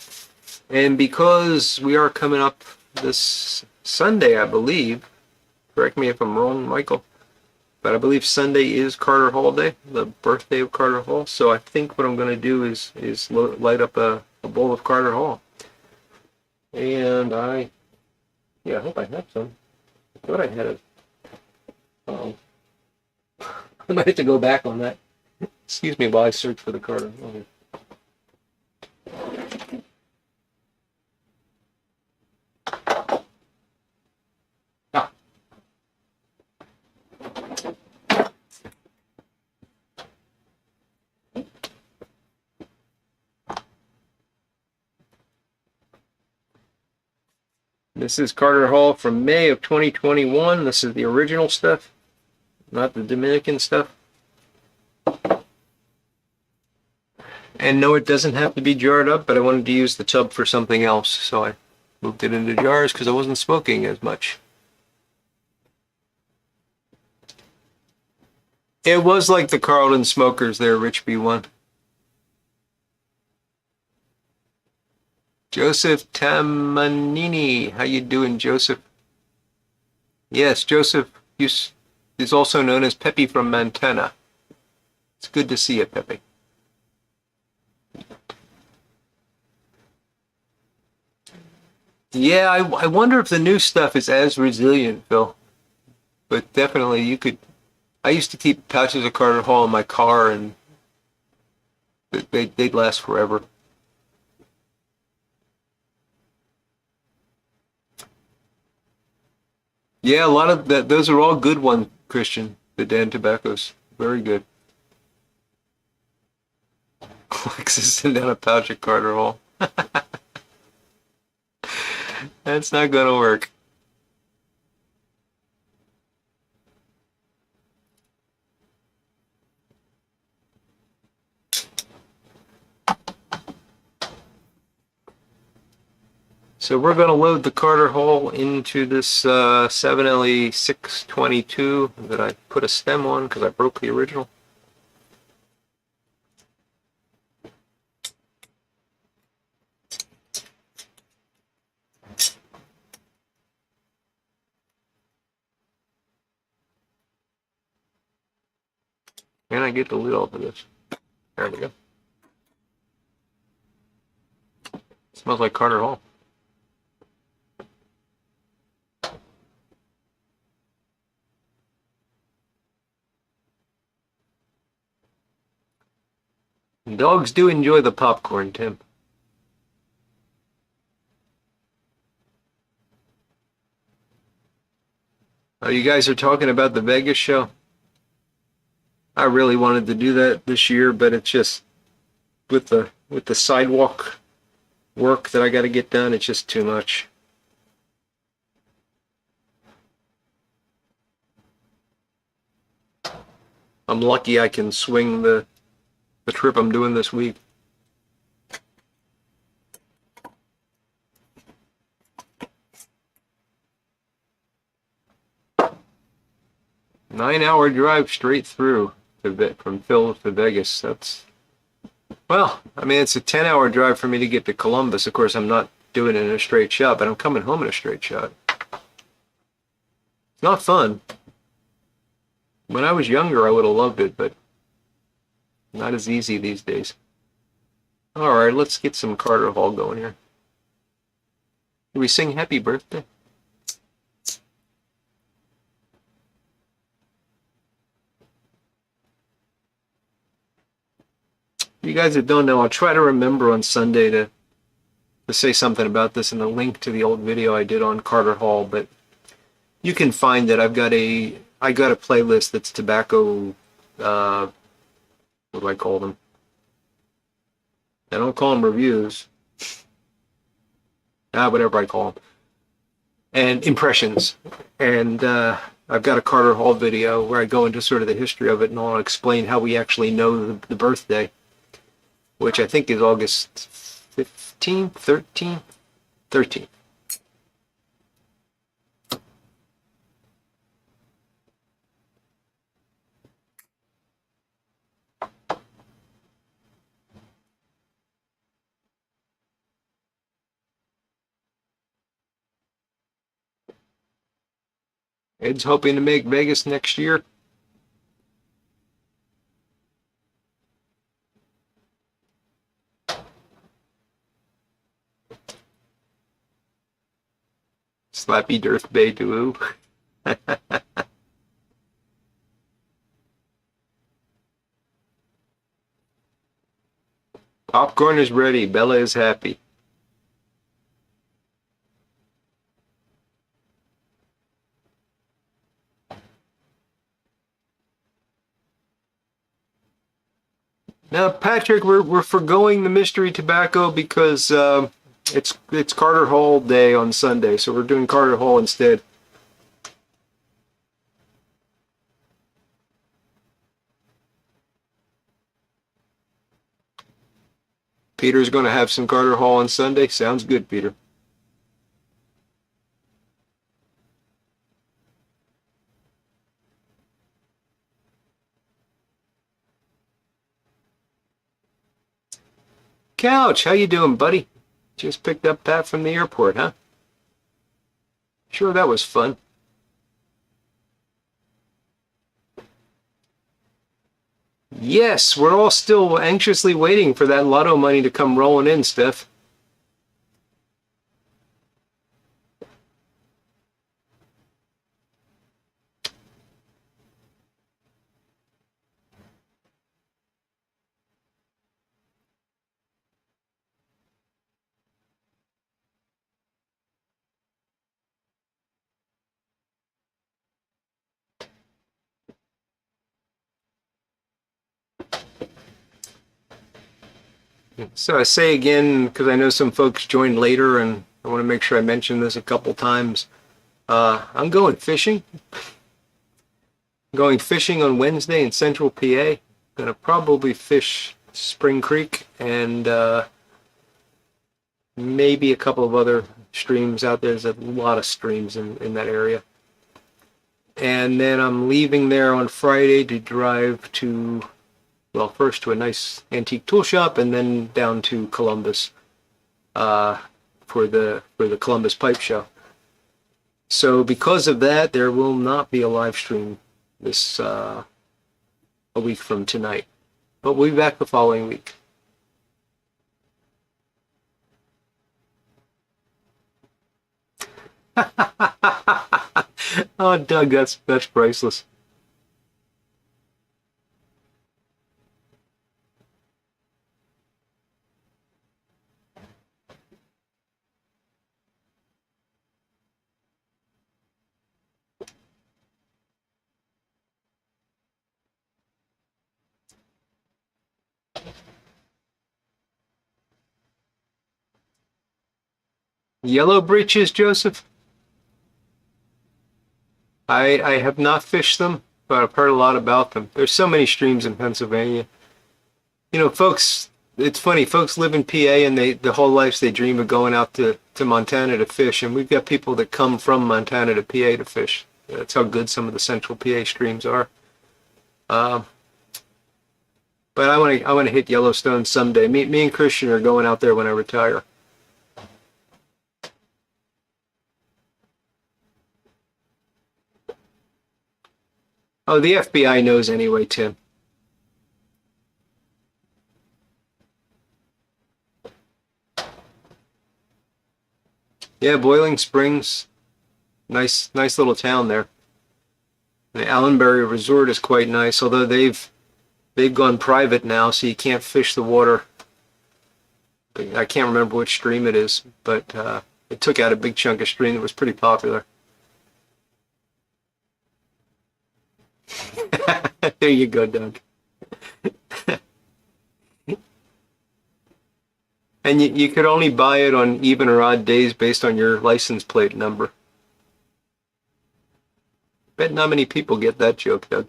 and because we are coming up this Sunday, I believe, correct me if I'm wrong, Michael, but I believe Sunday is Carter Hall Day, the birthday of Carter Hall. So I think what I'm going to do is light up a bowl of Carter Hall. And I hope I have some. I thought I had it. Uh-oh. I might have to go back on that. Excuse me while I search for the Carter Hall. Ah. This is Carter Hall from May of 2021. This is the original stuff, not the Dominican stuff. And no, it doesn't have to be jarred up, but I wanted to use the tub for something else, so I moved it into jars because I wasn't smoking as much. It was like the Carlton Smokers there, Rich B1. Joseph Tamanini, how you doing, Joseph? Yes, Joseph is also known as Pepe from Montana. It's good to see you, Pepe. Yeah, I wonder if the new stuff is as resilient, Phil. But definitely you could. I used to keep pouches of Carter Hall in my car, and they'd last forever. Yeah, a lot of that. Those are all good ones, Christian. The Dan Tobaccos, very good. Alexis sent down a pouch of Carter Hall. That's not gonna work. So we're going to load the Carter Hall into this 7LE 622 that I put a stem on because I broke the original. And I get the lid off of this. There we go. Smells like Carter Hall. Dogs do enjoy the popcorn, Tim. Oh, you guys are talking about the Vegas show? I really wanted to do that this year, but it's just with the sidewalk work that I got to get done, it's just too much. I'm lucky I can swing the trip I'm doing this week. Nine-hour drive straight through from Phil to Vegas. Well, I mean, it's a 10-hour drive for me to get to Columbus. Of course, I'm not doing it in a straight shot, but I'm coming home in a straight shot. It's not fun. When I was younger, I would have loved it, but not as easy these days. All right, let's get some Carter Hall going here. Can we sing Happy Birthday? You guys that don't know, I'll try to remember on Sunday to say something about this in the link to the old video I did on Carter Hall, but you can find that I got a playlist that's tobacco, what do I call them? I don't call them reviews. Whatever I call them. And impressions. And I've got a Carter Hall video where I go into sort of the history of it, and I'll explain how we actually know the birthday, which I think is August 15th, 13th, 13th. Ed's hoping to make Vegas next year. Slappy Dirth Bay Doo. Popcorn is ready. Bella is happy. Now, Patrick, we're forgoing the mystery tobacco because it's Carter Hall Day on Sunday, so we're doing Carter Hall instead. Peter's going to have some Carter Hall on Sunday. Sounds good, Peter. Couch, how you doing, buddy? Just picked up Pat from the airport, huh? Sure, that was fun. Yes, we're all still anxiously waiting for that lotto money to come rolling in, Steph. So I say again, because I know some folks joined later, and I want to make sure I mention this a couple times. I'm going fishing. Going fishing on Wednesday in Central PA. Gonna probably fish Spring Creek and maybe a couple of other streams out there. There's a lot of streams in that area. And then I'm leaving there on Friday to drive to, well, first to a nice antique tool shop and then down to Columbus for the Columbus Pipe Show. So because of that, there will not be a live stream this a week from tonight, but we'll be back the following week. Oh, Doug, that's priceless. Yellow breeches, Joseph? I have not fished them, but I've heard a lot about them. There's so many streams in Pennsylvania. You know, folks, it's funny, folks live in PA and they their whole lives they dream of going out to Montana to fish, and we've got people that come from Montana to PA to fish. That's how good some of the central PA streams are. Um, but I want to hit Yellowstone someday. Me and Christian are going out there when I retire. Oh, the FBI knows anyway, Tim. Yeah, Boiling Springs, nice little town there. The Allenbury Resort is quite nice, although they've gone private now, so you can't fish the water. I can't remember which stream it is, but it took out a big chunk of stream that was pretty popular. There you go, Doug. And you could only buy it on even or odd days based on your license plate number. Bet not many people get that joke, Doug.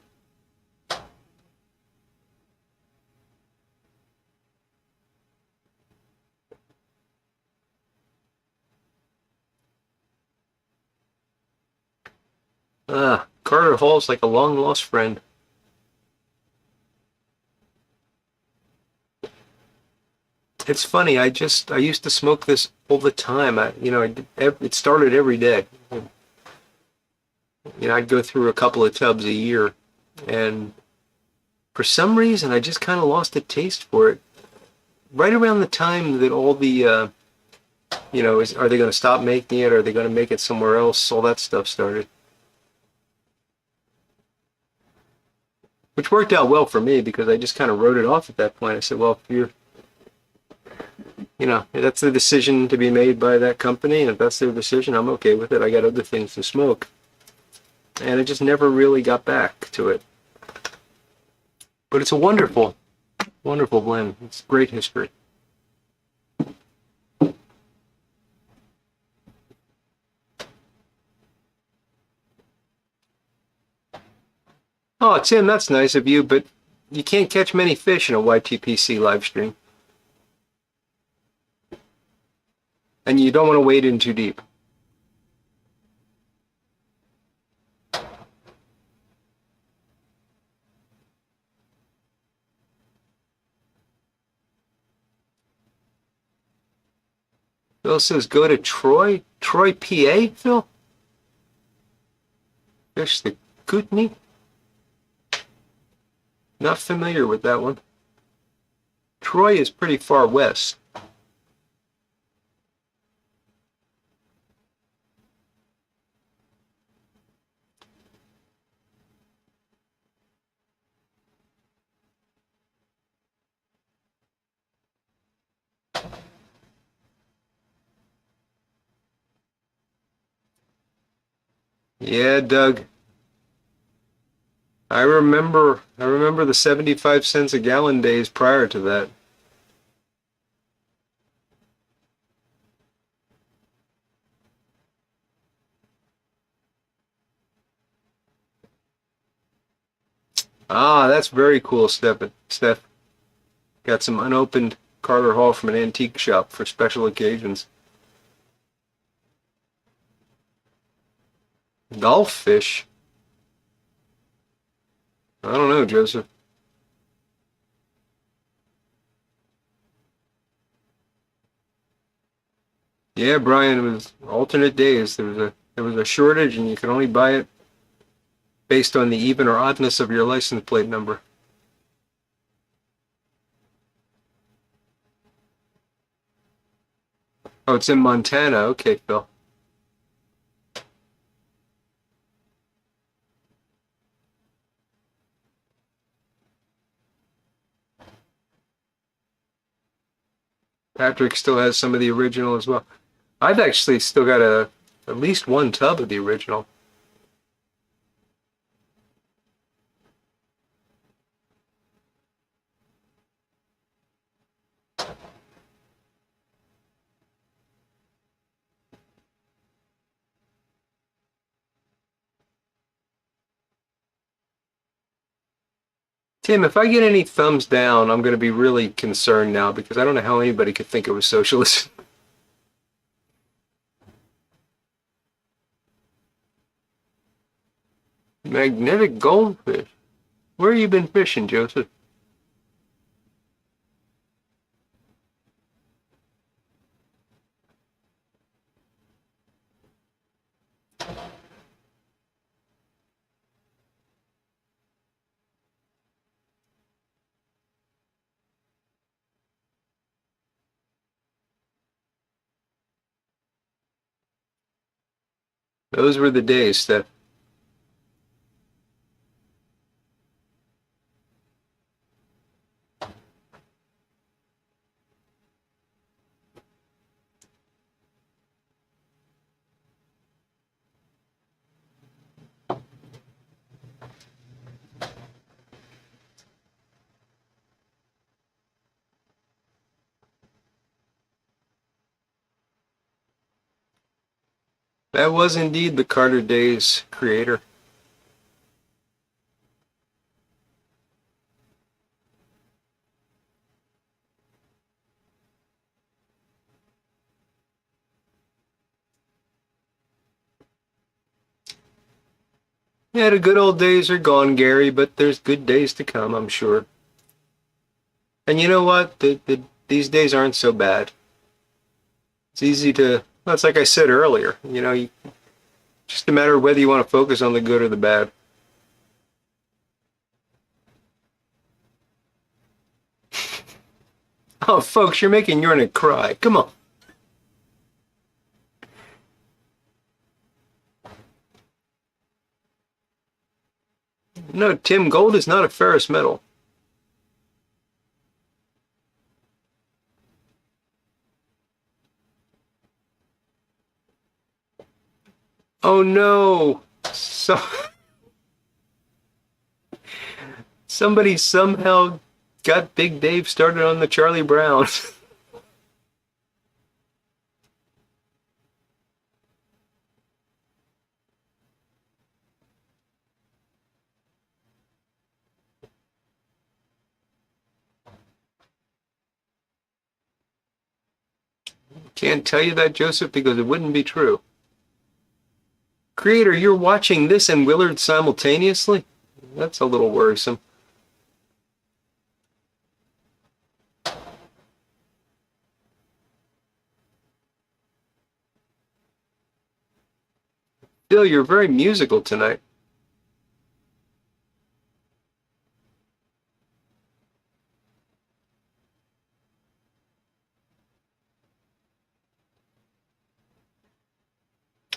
Carter Hall's like a long lost friend. It's funny. I used to smoke this all the time. It started every day. I'd go through a couple of tubs a year, and for some reason, I just kind of lost a taste for it. Right around the time that all the, are they going to stop making it? Are they going to make it somewhere else? All that stuff started, which worked out well for me because I just kind of wrote it off at that point. I said, well, if you're that's the decision to be made by that company, and if that's their decision, I'm okay with it. I got other things to smoke. And I just never really got back to it. But it's a wonderful, wonderful blend. It's great history. Oh, Tim, that's nice of you, but you can't catch many fish in a YTPC live stream. And you don't want to wade in too deep. Phil says go to Troy, PA, Phil? Fish the Kootenai? Not familiar with that one. Troy is pretty far west. Yeah, Doug. I remember the 75 cents a gallon days prior to that. Ah, that's very cool, Steph. Got some unopened Carter Hall from an antique shop for special occasions. Golf fish? I don't know, Joseph. Yeah, Brian, it was alternate days. There was a shortage and you could only buy it based on the even or oddness of your license plate number. Oh, it's in Montana. Okay, Phil. Patrick still has some of the original as well. I've actually still got at least one tub of the original. Tim, if I get any thumbs down, I'm going to be really concerned now because I don't know how anybody could think it was socialist. Magnetic goldfish. Where you been fishing, Joseph? Those were the days, Steph. That was indeed the Carter Days creator. Yeah, the good old days are gone, Gary, but there's good days to come, I'm sure. And you know what? These days aren't so bad. It's easy to, well, it's like I said earlier, just a matter of whether you want to focus on the good or the bad. Oh, folks, you're making Yornik cry. Come on. No, Tim, gold is not a ferrous metal. Oh no. So somebody somehow got Big Dave started on the Charlie Brown. Can't tell you that, Joseph, because it wouldn't be true. Creator, you're watching this and Willard simultaneously? That's a little worrisome. Bill, you're very musical tonight.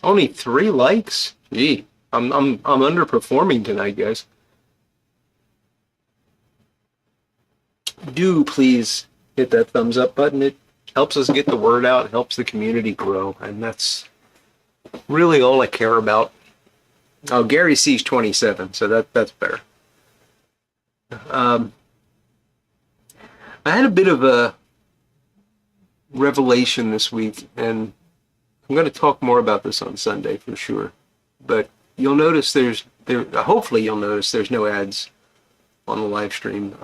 Only 3 likes? Gee, I'm underperforming tonight, guys. Do please hit that thumbs up button. It helps us get the word out, it helps the community grow, and that's really all I care about. Oh, Gary sees 27, so that's better. Um, I had a bit of a revelation this week, and I'm going to talk more about this on Sunday for sure. But you'll notice hopefully you'll notice there's no ads on the live stream.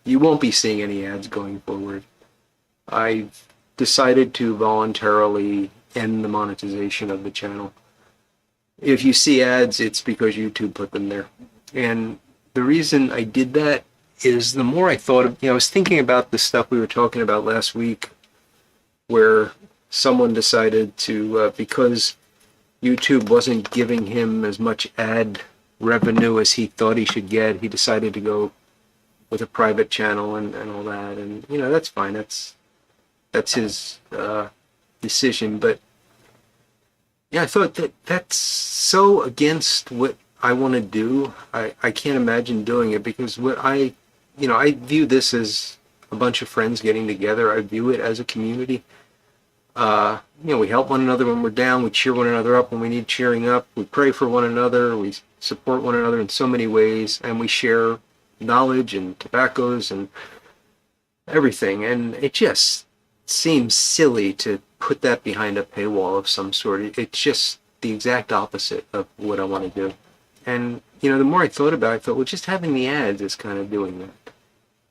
You won't be seeing any ads going forward. I've decided to voluntarily end the monetization of the channel. If you see ads, it's because YouTube put them there. And the reason I did that is the more I thought of, I was thinking about the stuff we were talking about last week, where someone decided to, because YouTube wasn't giving him as much ad revenue as he thought he should get, he decided to go with a private channel and all that. And, that's fine. That's his decision. But yeah, I thought that's so against what I want to do. I can't imagine doing it because I view this as a bunch of friends getting together. I view it as a community. We help one another when we're down. We cheer one another up when we need cheering up. We pray for one another. We support one another in so many ways, and we share knowledge and tobaccos and everything. And it just seems silly to put that behind a paywall of some sort. It's just the exact opposite of what I want to do. And, the more I thought about it, I thought, well, just having the ads is kind of doing that.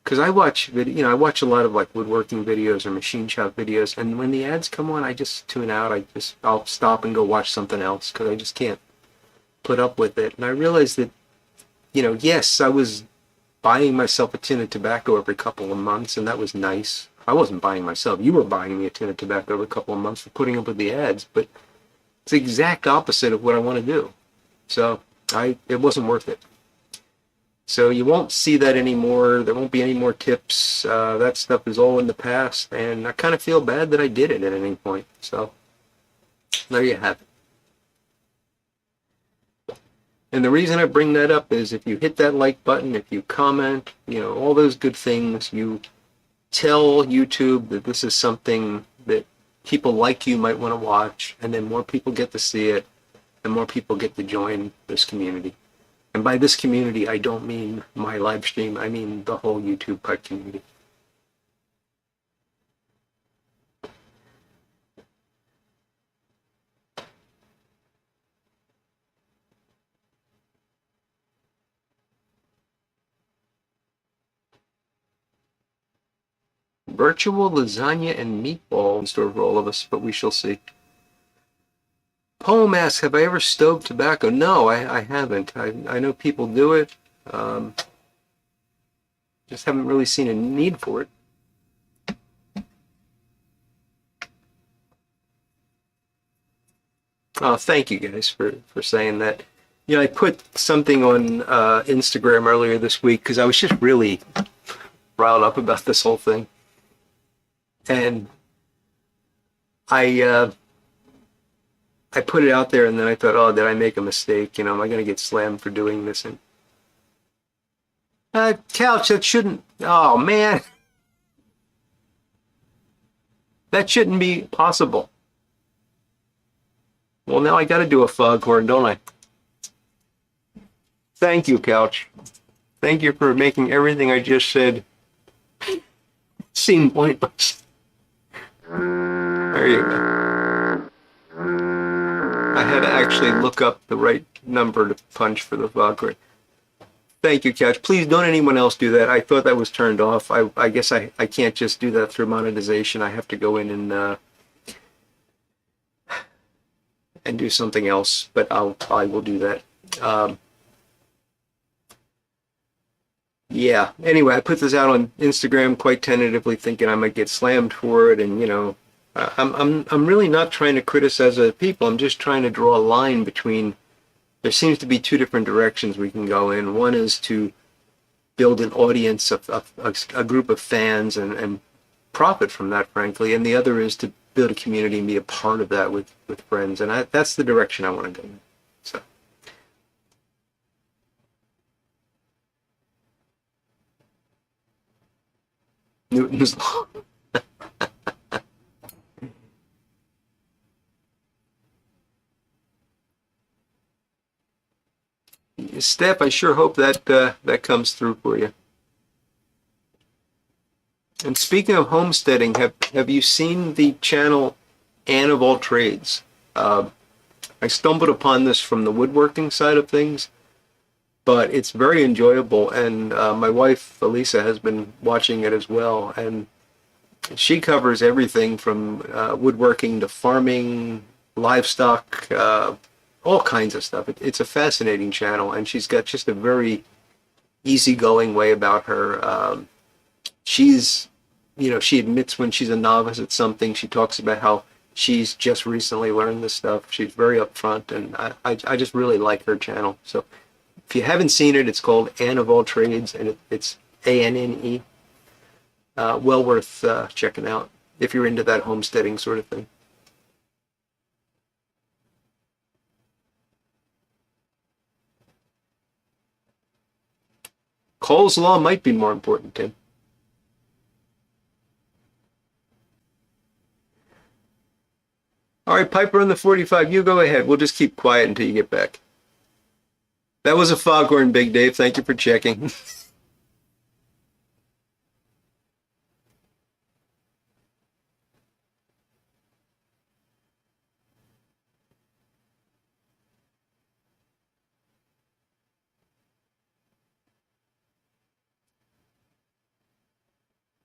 Because I watch I watch a lot of like woodworking videos or machine shop videos, and when the ads come on, I just tune out. I'll stop and go watch something else because I just can't put up with it. And I realized that, yes, I was buying myself a tin of tobacco every couple of months, and that was nice. I wasn't buying myself. You were buying me a tin of tobacco every couple of months for putting up with the ads, but it's the exact opposite of what I want to do. So it wasn't worth it. So you won't see that anymore. There won't be any more tips. That stuff is all in the past, and I kind of feel bad that I did it at any point. So there you have it. And the reason I bring that up is if you hit that like button, if you comment, all those good things, you tell YouTube that this is something that people like you might want to watch, and then more people get to see it, and more people get to join this community. And by this community, I don't mean my live stream, I mean the whole YouTube Putt community. Virtual lasagna and meatball in store for all of us, but we shall see. Poem asks, have I ever stowed tobacco? No, I haven't. I know people do it. Just haven't really seen a need for it. Oh, thank you guys for saying that. I put something on Instagram earlier this week because I was just really riled up about this whole thing. And I put it out there, and then I thought, oh, did I make a mistake? Am I going to get slammed for doing this? And couch, that shouldn't. Oh man, that shouldn't be possible. Well, now I got to do a foghorn, don't I? Thank you, couch. Thank you for making everything I just said seem pointless. There you go. I had to actually look up the right number to punch for the foghorn. Thank you, Couch. Please don't anyone else do that. I thought that was turned off. I guess I can't just do that through monetization. I have to go in and do something else, but I will do that. Yeah. Anyway, I put this out on Instagram quite tentatively, thinking I might get slammed for it, and I'm really not trying to criticize other people. I'm just trying to draw a line between. There seems to be two different directions we can go in. One is to build an audience of a group of fans and profit from that, frankly, and the other is to build a community and be a part of that with friends, and that's the direction I want to go in. So. Newton's law. Steph, I sure hope that that comes through for you. And speaking of homesteading, have you seen the channel Anne of All Trades? I stumbled upon this from the woodworking side of things, but it's very enjoyable. And my wife Elisa has been watching it as well, and she covers everything from woodworking to farming, livestock, all kinds of stuff. It's a fascinating channel, and she's got just a very easygoing way about her. She's, she admits when she's a novice at something. She talks about how she's just recently learned this stuff. She's very upfront, and I just really like her channel. So if you haven't seen it, it's called Anne of All Trades, and it's ANNE. Well worth checking out if you're into that homesteading sort of thing. Cole's Law might be more important, Tim. All right, Piper on the 45, you go ahead. We'll just keep quiet until you get back. That was a foghorn, Big Dave. Thank you for checking.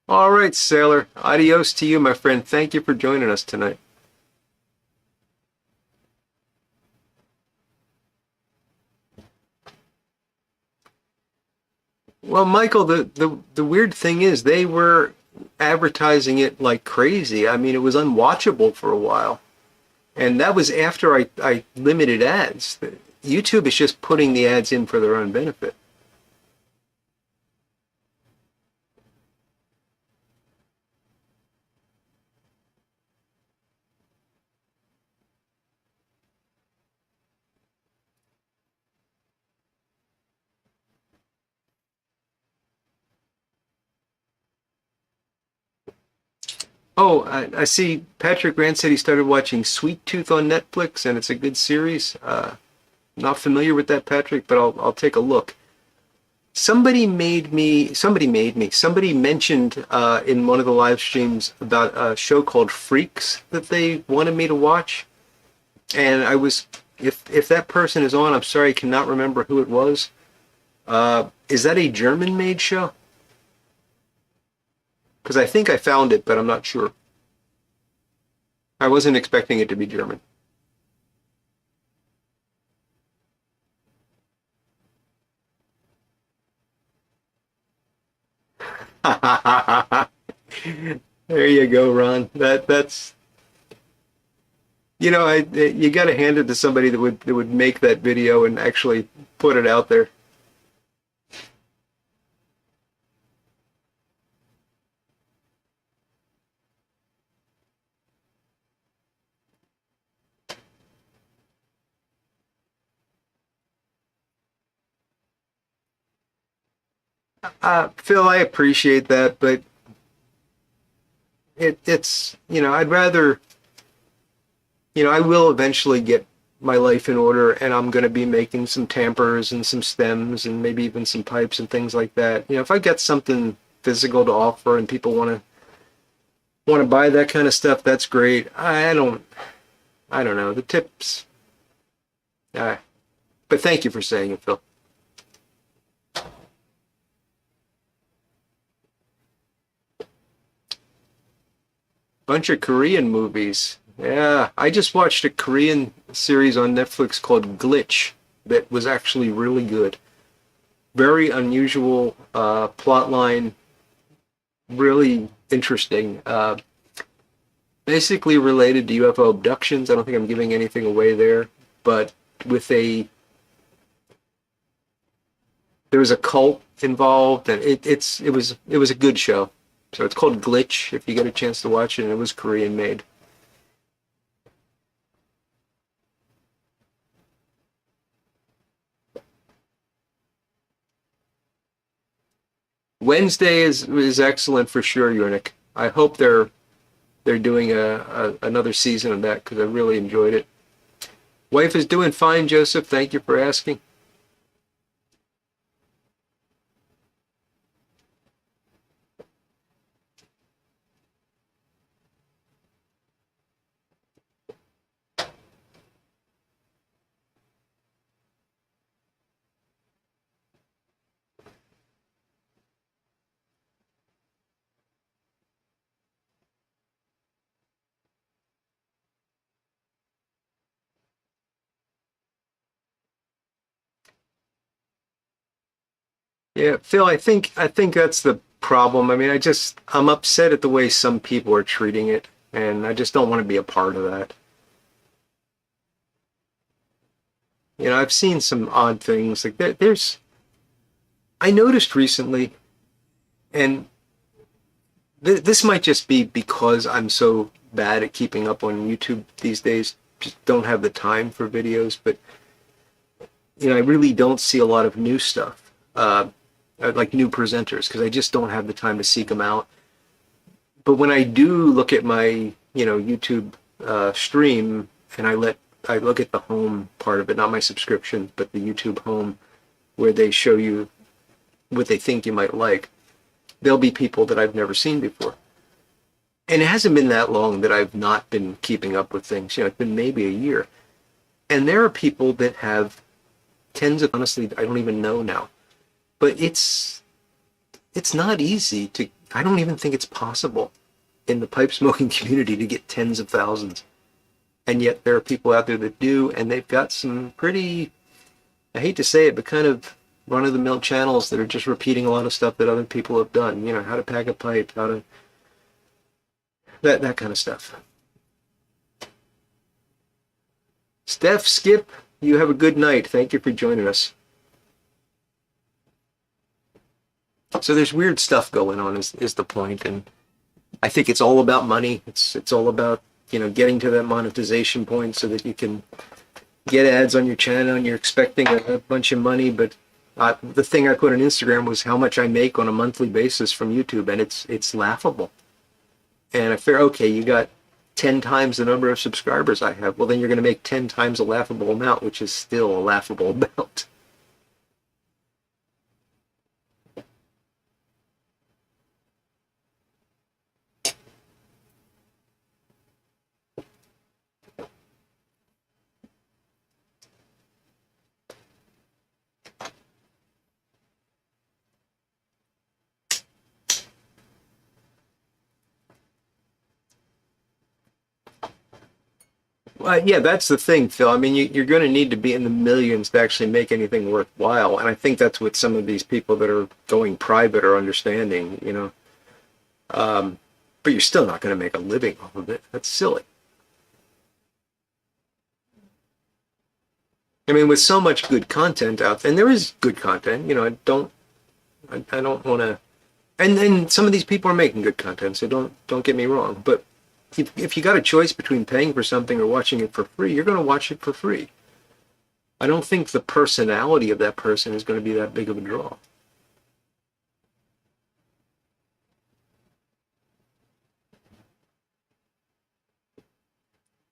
All right, sailor. Adios to you, my friend. Thank you for joining us tonight. Well, Michael, the weird thing is they were advertising it like crazy. I mean, it was unwatchable for a while. And that was after I limited ads. YouTube is just putting the ads in for their own benefit. Oh, I see Patrick Grant said he started watching Sweet Tooth on Netflix, and it's a good series. Not familiar with that, Patrick, but I'll take a look. Somebody mentioned in one of the live streams about a show called Freaks that they wanted me to watch. And if that person is on, I'm sorry, I cannot remember who it was. Is that a German-made show? Because I think I found it, but I'm not sure. I wasn't expecting it to be German. There you go, Ron. That's you got to hand it to somebody that would make that video and actually put it out there. Phil, I appreciate that, but I'd rather, I will eventually get my life in order, and I'm going to be making some tampers and some stems and maybe even some pipes and things like that. If I get something physical to offer and people want to buy that kind of stuff, that's great. I don't know the tips. Uh, but thank you for saying it, Phil. Bunch of Korean movies. Yeah, I just watched a Korean series on Netflix called Glitch that was actually really good. Very unusual plot line, really interesting. Basically related to UFO abductions. I don't think I'm giving anything away there, but with a there was a cult involved, and it was a good show. So it's called Glitch if you get a chance to watch it, and it was Korean made. Wednesday is excellent for sure, Yurnik. I hope they're doing another season of that because I really enjoyed it. Wife is doing fine, Joseph. Thank you for asking. Yeah, Phil, I think that's the problem. I mean, I'm upset at the way some people are treating it, and I just don't want to be a part of that. I've seen some odd things like there's I noticed recently, and this might just be because I'm so bad at keeping up on YouTube these days, just don't have the time for videos, but I really don't see a lot of new stuff, like new presenters, because I just don't have the time to seek them out. But when I do look at my, YouTube stream, and I look at the home part of it, not my subscription, but the YouTube home, where they show you what they think you might like, there'll be people that I've never seen before. And it hasn't been that long that I've not been keeping up with things. It's been maybe a year. And there are people that have tens of, honestly, I don't even know now. But it's not easy to I don't even think it's possible in the pipe smoking community to get tens of thousands. And yet there are people out there that do, and they've got some pretty, I hate to say it, but kind of run-of-the-mill channels that are just repeating a lot of stuff that other people have done. You know, how to pack a pipe, how to, that kind of stuff. Steph, Skip, you have a good night. Thank you for joining us. So there's weird stuff going on is the point, and I think it's all about money. It's all about, you know, getting to that monetization point so that you can get ads on your channel and you're expecting a bunch of money. But the thing I put on Instagram was how much I make on a monthly basis from YouTube, and it's laughable. And I figure, okay, you got 10 times the number of subscribers I have. Well, then you're going to make 10 times a laughable amount, which is still a laughable amount. Yeah, that's the thing, Phil. I mean, you're going to need to be in the millions to actually make anything worthwhile. And I think that's what some of these people that are going private are understanding, you know. But you're still not going to make a living off of it. That's silly. I mean, with so much good content out there, and there is good content, you know, I don't want to, and then some of these people are making good content, so don't get me wrong. But if you got a choice between paying for something or watching it for free, you're going to watch it for free. I don't think the personality of that person is going to be that big of a draw.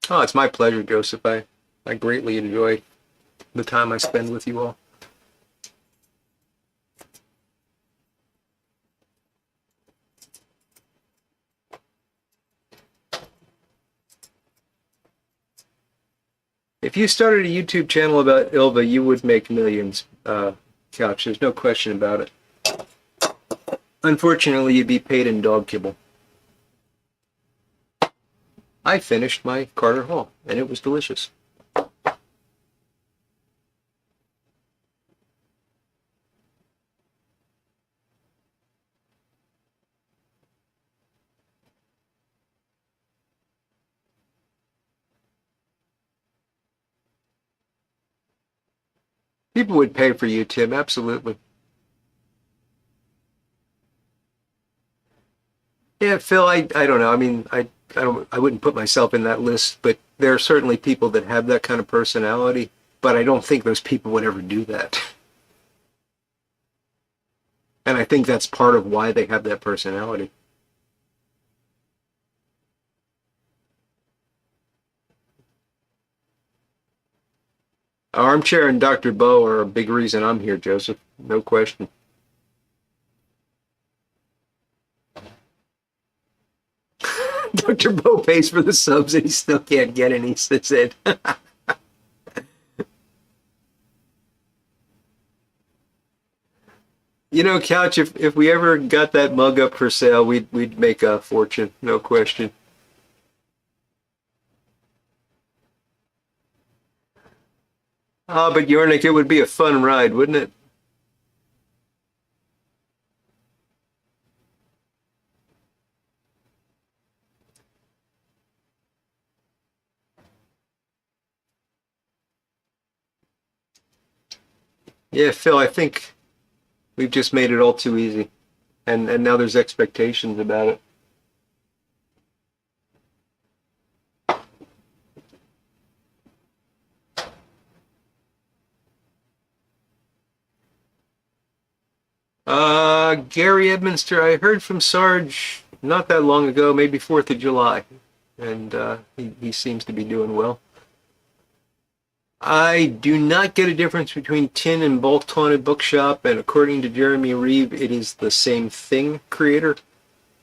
Oh, it's my pleasure, Joseph. I greatly enjoy the time I spend with you all. If you started a YouTube channel about Ilva, you would make millions, Couch. There's no question about it. Unfortunately, you'd be paid in dog kibble. I finished my Carter Hall, and it was delicious. People would pay for you, Tim, absolutely. Yeah, Phil, I don't know. I mean, I wouldn't put myself in that list, but there are certainly people that have that kind of personality, but I don't think those people would ever do that. And I think that's part of why they have that personality. Armchair and Dr. Bo are a big reason I'm here, Joseph. No question. Dr. Bo pays for the subs and he still can't get any, said. You know, Couch, if we ever got that mug up for sale, we'd make a fortune, no question. Ah, but Yornik, it would be a fun ride, wouldn't it? Yeah, Phil, I think we've just made it all too easy. And now there's expectations about it. Gary Edminster, I heard from Sarge not that long ago, maybe 4th of July, and he seems to be doing well. I do not get a difference between tin and bulk haunted bookshop, and according to Jeremy Reeve, it is the same thing, creator.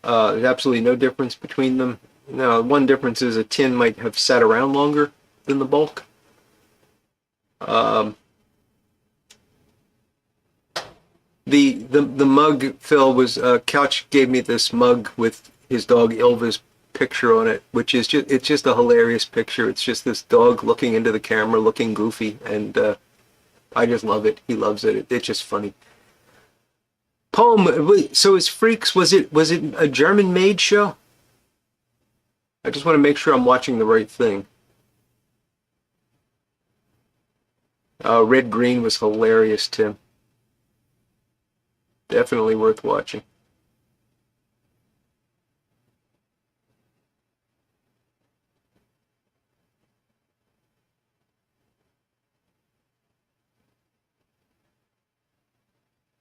There's absolutely no difference between them. Now, one difference is a tin might have sat around longer than the bulk. The mug, Phil, was Couch gave me this mug with his dog Ilva's picture on it, which is just it's just a hilarious picture. It's just this dog looking into the camera, looking goofy, and I just love it. He loves it. It's just funny. Poem. Wait, so is Freaks? Was it a German made show? I just want to make sure I'm watching the right thing. Red Green was hilarious, Tim. Definitely worth watching.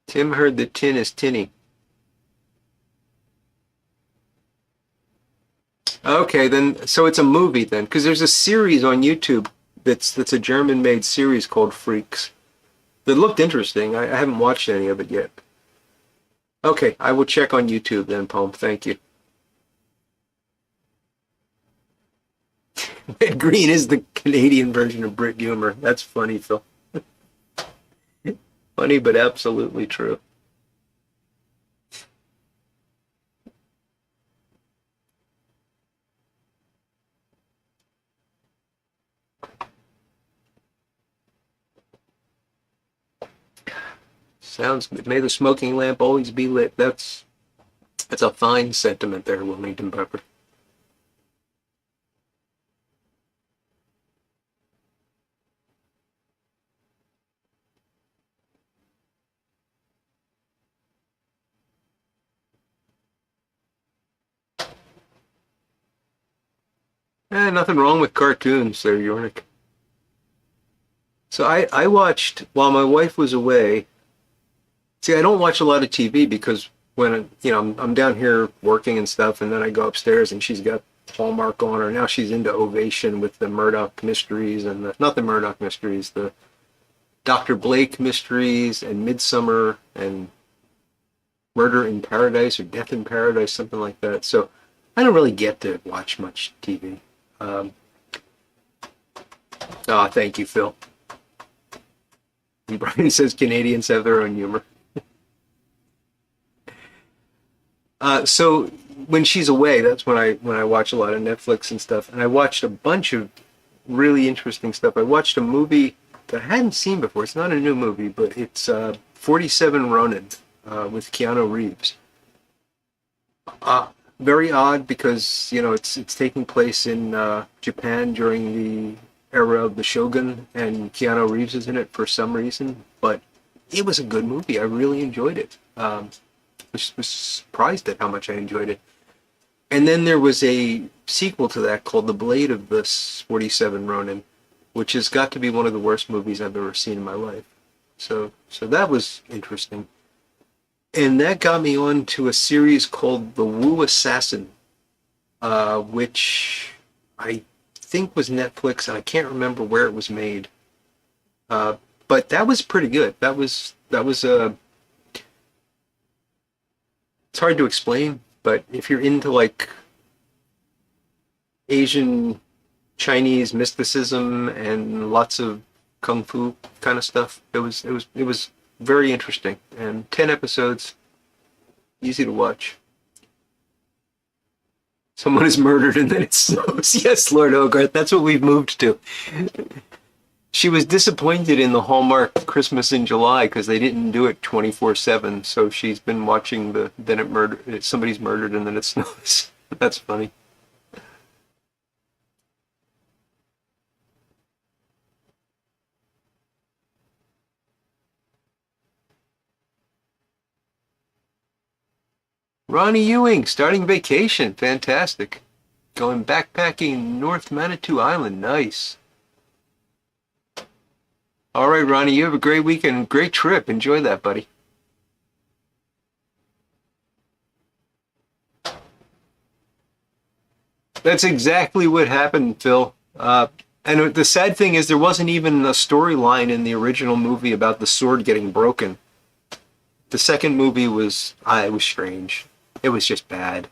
Tim heard the tin is tinny. Okay, then so it's a movie then, because there's a series on YouTube that's a German-made series called Freaks that looked interesting. I haven't watched any of it yet. Okay, I will check on YouTube then, Poem. Thank you. Ed Green is the Canadian version of Brit humor. That's funny, Phil. Funny, but absolutely true. Sounds good. May the smoking lamp always be lit. That's a fine sentiment there, Wilmington Pepper. Nothing wrong with cartoons there, Yornik. So I watched while my wife was away. See, I don't watch a lot of TV because when I'm down here working and stuff, and then I go upstairs and she's got Hallmark on her. Now she's into Ovation with the Murdoch mysteries and not the Murdoch mysteries, the Dr. Blake mysteries and Midsummer and Murder in Paradise or Death in Paradise, something like that. So I don't really get to watch much TV. Thank you, Phil. And Brian says Canadians have their own humor. So when she's away, that's when I watch a lot of Netflix and stuff. And I watched a bunch of really interesting stuff. I watched a movie that I hadn't seen before. It's not a new movie, but it's 47 Ronin with Keanu Reeves. Uh, Very odd because it's taking place in Japan during the era of the Shogun, and Keanu Reeves is in it for some reason. But it was a good movie. I really enjoyed it. Was surprised at how much I enjoyed it. And then there was a sequel to that called The Blade of the 47 Ronin, which has got to be one of the worst movies I've ever seen in my life. So that was interesting. And that got me on to a series called The Wu Assassin, which I think was Netflix, and I can't remember where it was made. But that was pretty good. That was it's hard to explain, but if you're into like Asian Chinese mysticism and lots of kung fu kind of stuff, it was very interesting. And 10 episodes, easy to watch. Someone is murdered and then it snows. Yes, Lord Hogarth, that's what we've moved to. She was disappointed in the Hallmark Christmas in July because they didn't do it 24/7. So she's been watching somebody's murdered and then it snows. That's funny. Ronnie Ewing starting vacation. Fantastic. Going backpacking North Manitou Island. Nice. All right, Ronnie, you have a great weekend. Great trip. Enjoy that, buddy. That's exactly what happened, Phil. And the sad thing is, there wasn't even a storyline in the original movie about the sword getting broken. The second movie it was strange. It was just bad.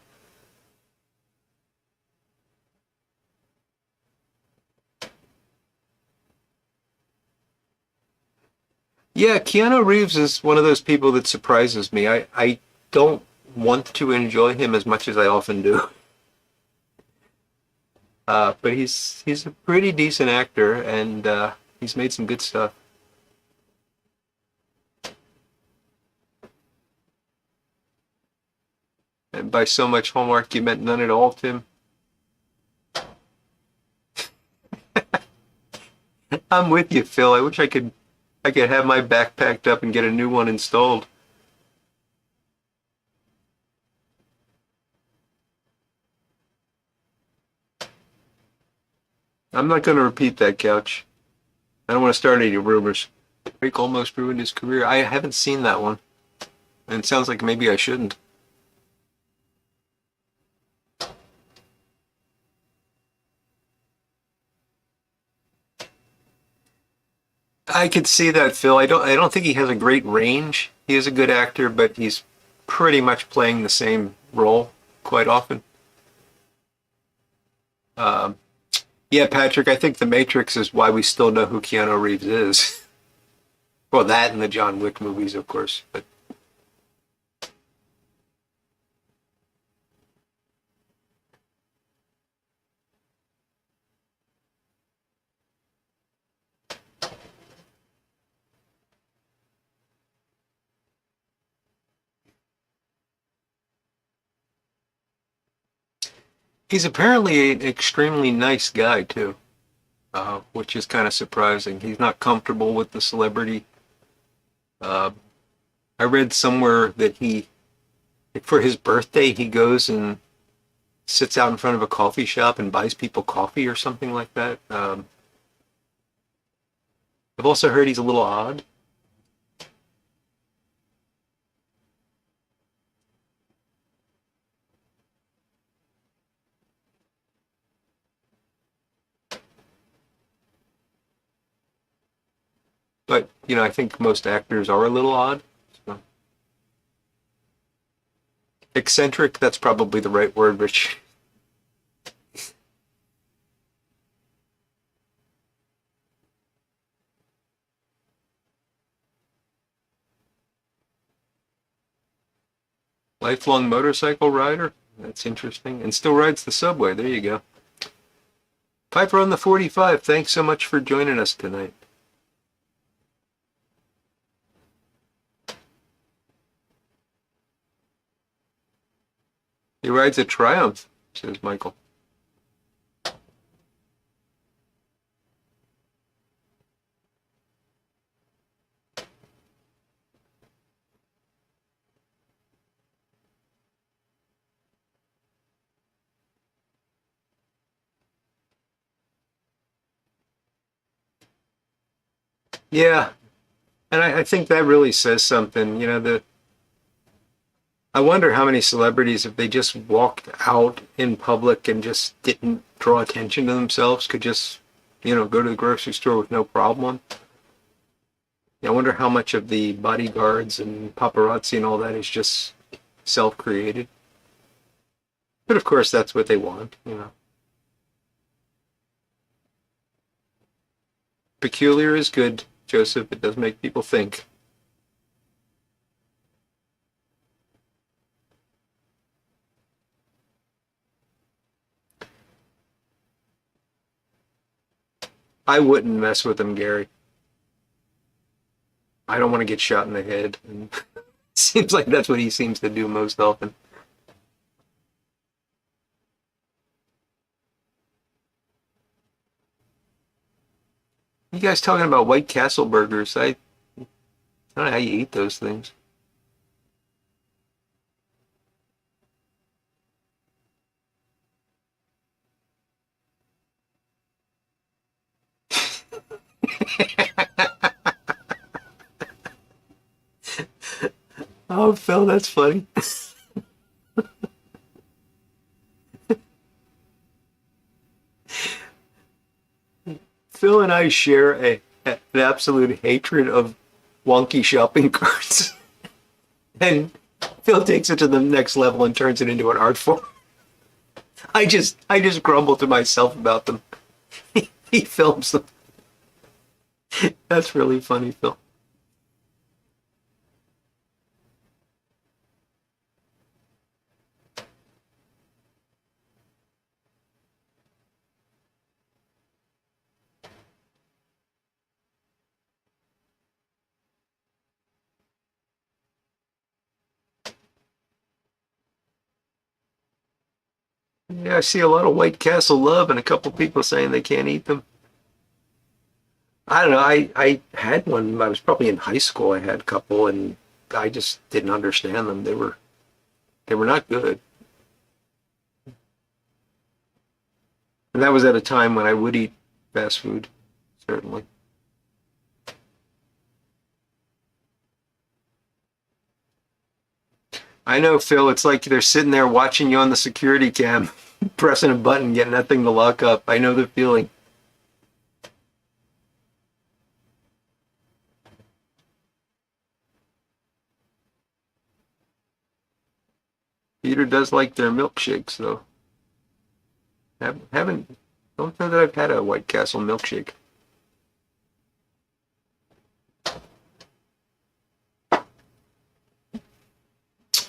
Yeah, Keanu Reeves is one of those people that surprises me. I don't want to enjoy him as much as I often do. But he's a pretty decent actor, and he's made some good stuff. And by so much homework, you meant none at all, Tim. I'm with you, Phil. I wish I could have my back packed up and get a new one installed. I'm not going to repeat that couch. I don't want to start any rumors. Drake almost ruined his career. I haven't seen that one, and it sounds like maybe I shouldn't. I could see that, Phil. I don't think he has a great range. He is a good actor, but he's pretty much playing the same role quite often. Um, yeah, Patrick, I think The Matrix is why we still know who Keanu Reeves is. Well, that and the John Wick movies, of course. But he's apparently an extremely nice guy too, which is kind of surprising. He's not comfortable with the celebrity. Uh, I read somewhere that for his birthday, he goes and sits out in front of a coffee shop and buys people coffee or something like that. I've also heard he's a little odd, but I think most actors are a little odd. So, eccentric, that's probably the right word, Rich. Lifelong motorcycle rider. That's interesting. And still rides the subway. There you go. Piper on the 45, thanks so much for joining us tonight. He rides a Triumph, says Michael. Yeah, and I think that really says something. I wonder how many celebrities, if they just walked out in public and just didn't draw attention to themselves, could just, go to the grocery store with no problem. I wonder how much of the bodyguards and paparazzi and all that is just self-created. But of course, that's what they want. Peculiar is good, Joseph. It does make people think. I wouldn't mess with him, Gary. I don't want to get shot in the head. And it seems like that's what he seems to do most often. You guys talking about White Castle burgers? I don't know how you eat those things. Oh, Phil, that's funny. Phil and I share an absolute hatred of wonky shopping carts. And Phil takes it to the next level and turns it into an art form. I just grumble to myself about them. He films them. That's really funny, Phil. Yeah, I see a lot of White Castle love and a couple people saying they can't eat them. I don't know. I had one. I was probably in high school. I had a couple, and I just didn't understand them. They were not good. And that was at a time when I would eat fast food, certainly. I know, Phil. It's like they're sitting there watching you on the security cam, pressing a button, getting that thing to lock up. I know the feeling. Peter does like their milkshakes, though. Haven't, don't know that I've had a White Castle milkshake.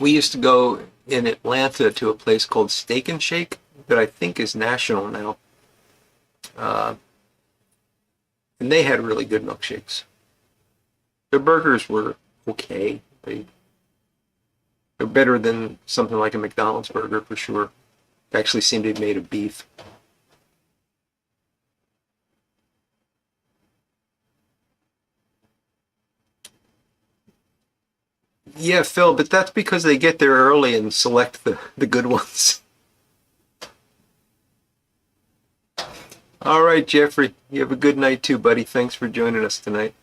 We used to go in Atlanta to a place called Steak and Shake that I think is national now. Uh, and they had really good milkshakes. Their burgers were okay. They're better than something like a McDonald's burger for sure. They actually seemed to be made of beef. Yeah, Phil, but that's because they get there early and select the good ones. All right, Jeffrey, you have a good night too, buddy. Thanks for joining us tonight.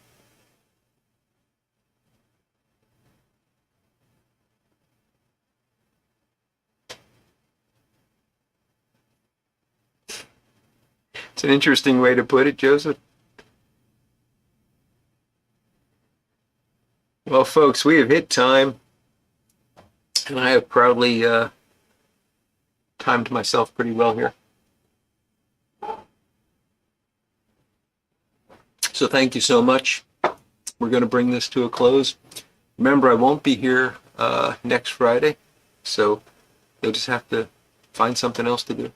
It's an interesting way to put it, Joseph. Well, folks, we have hit time, and I have proudly timed myself pretty well here. So thank you so much. We're going to bring this to a close. Remember, I won't be here next Friday, so you'll just have to find something else to do.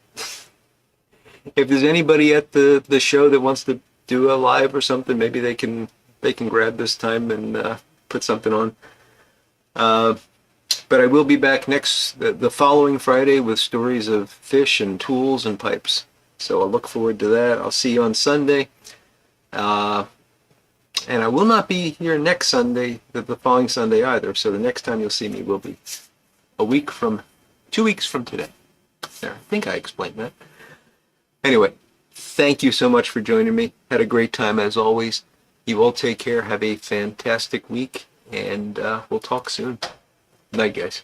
If there's anybody at the show that wants to do a live or something, maybe they can grab this time and put something on. But I will be back the following Friday with stories of fish and tools and pipes. So I'll look forward to that. I'll see you on Sunday. And I will not be here next Sunday, the following Sunday either. So the next time you'll see me will be 2 weeks from today. There, I think I explained that. Anyway, thank you so much for joining me. Had a great time as always. You all take care. Have a fantastic week, and we'll talk soon. Night, guys.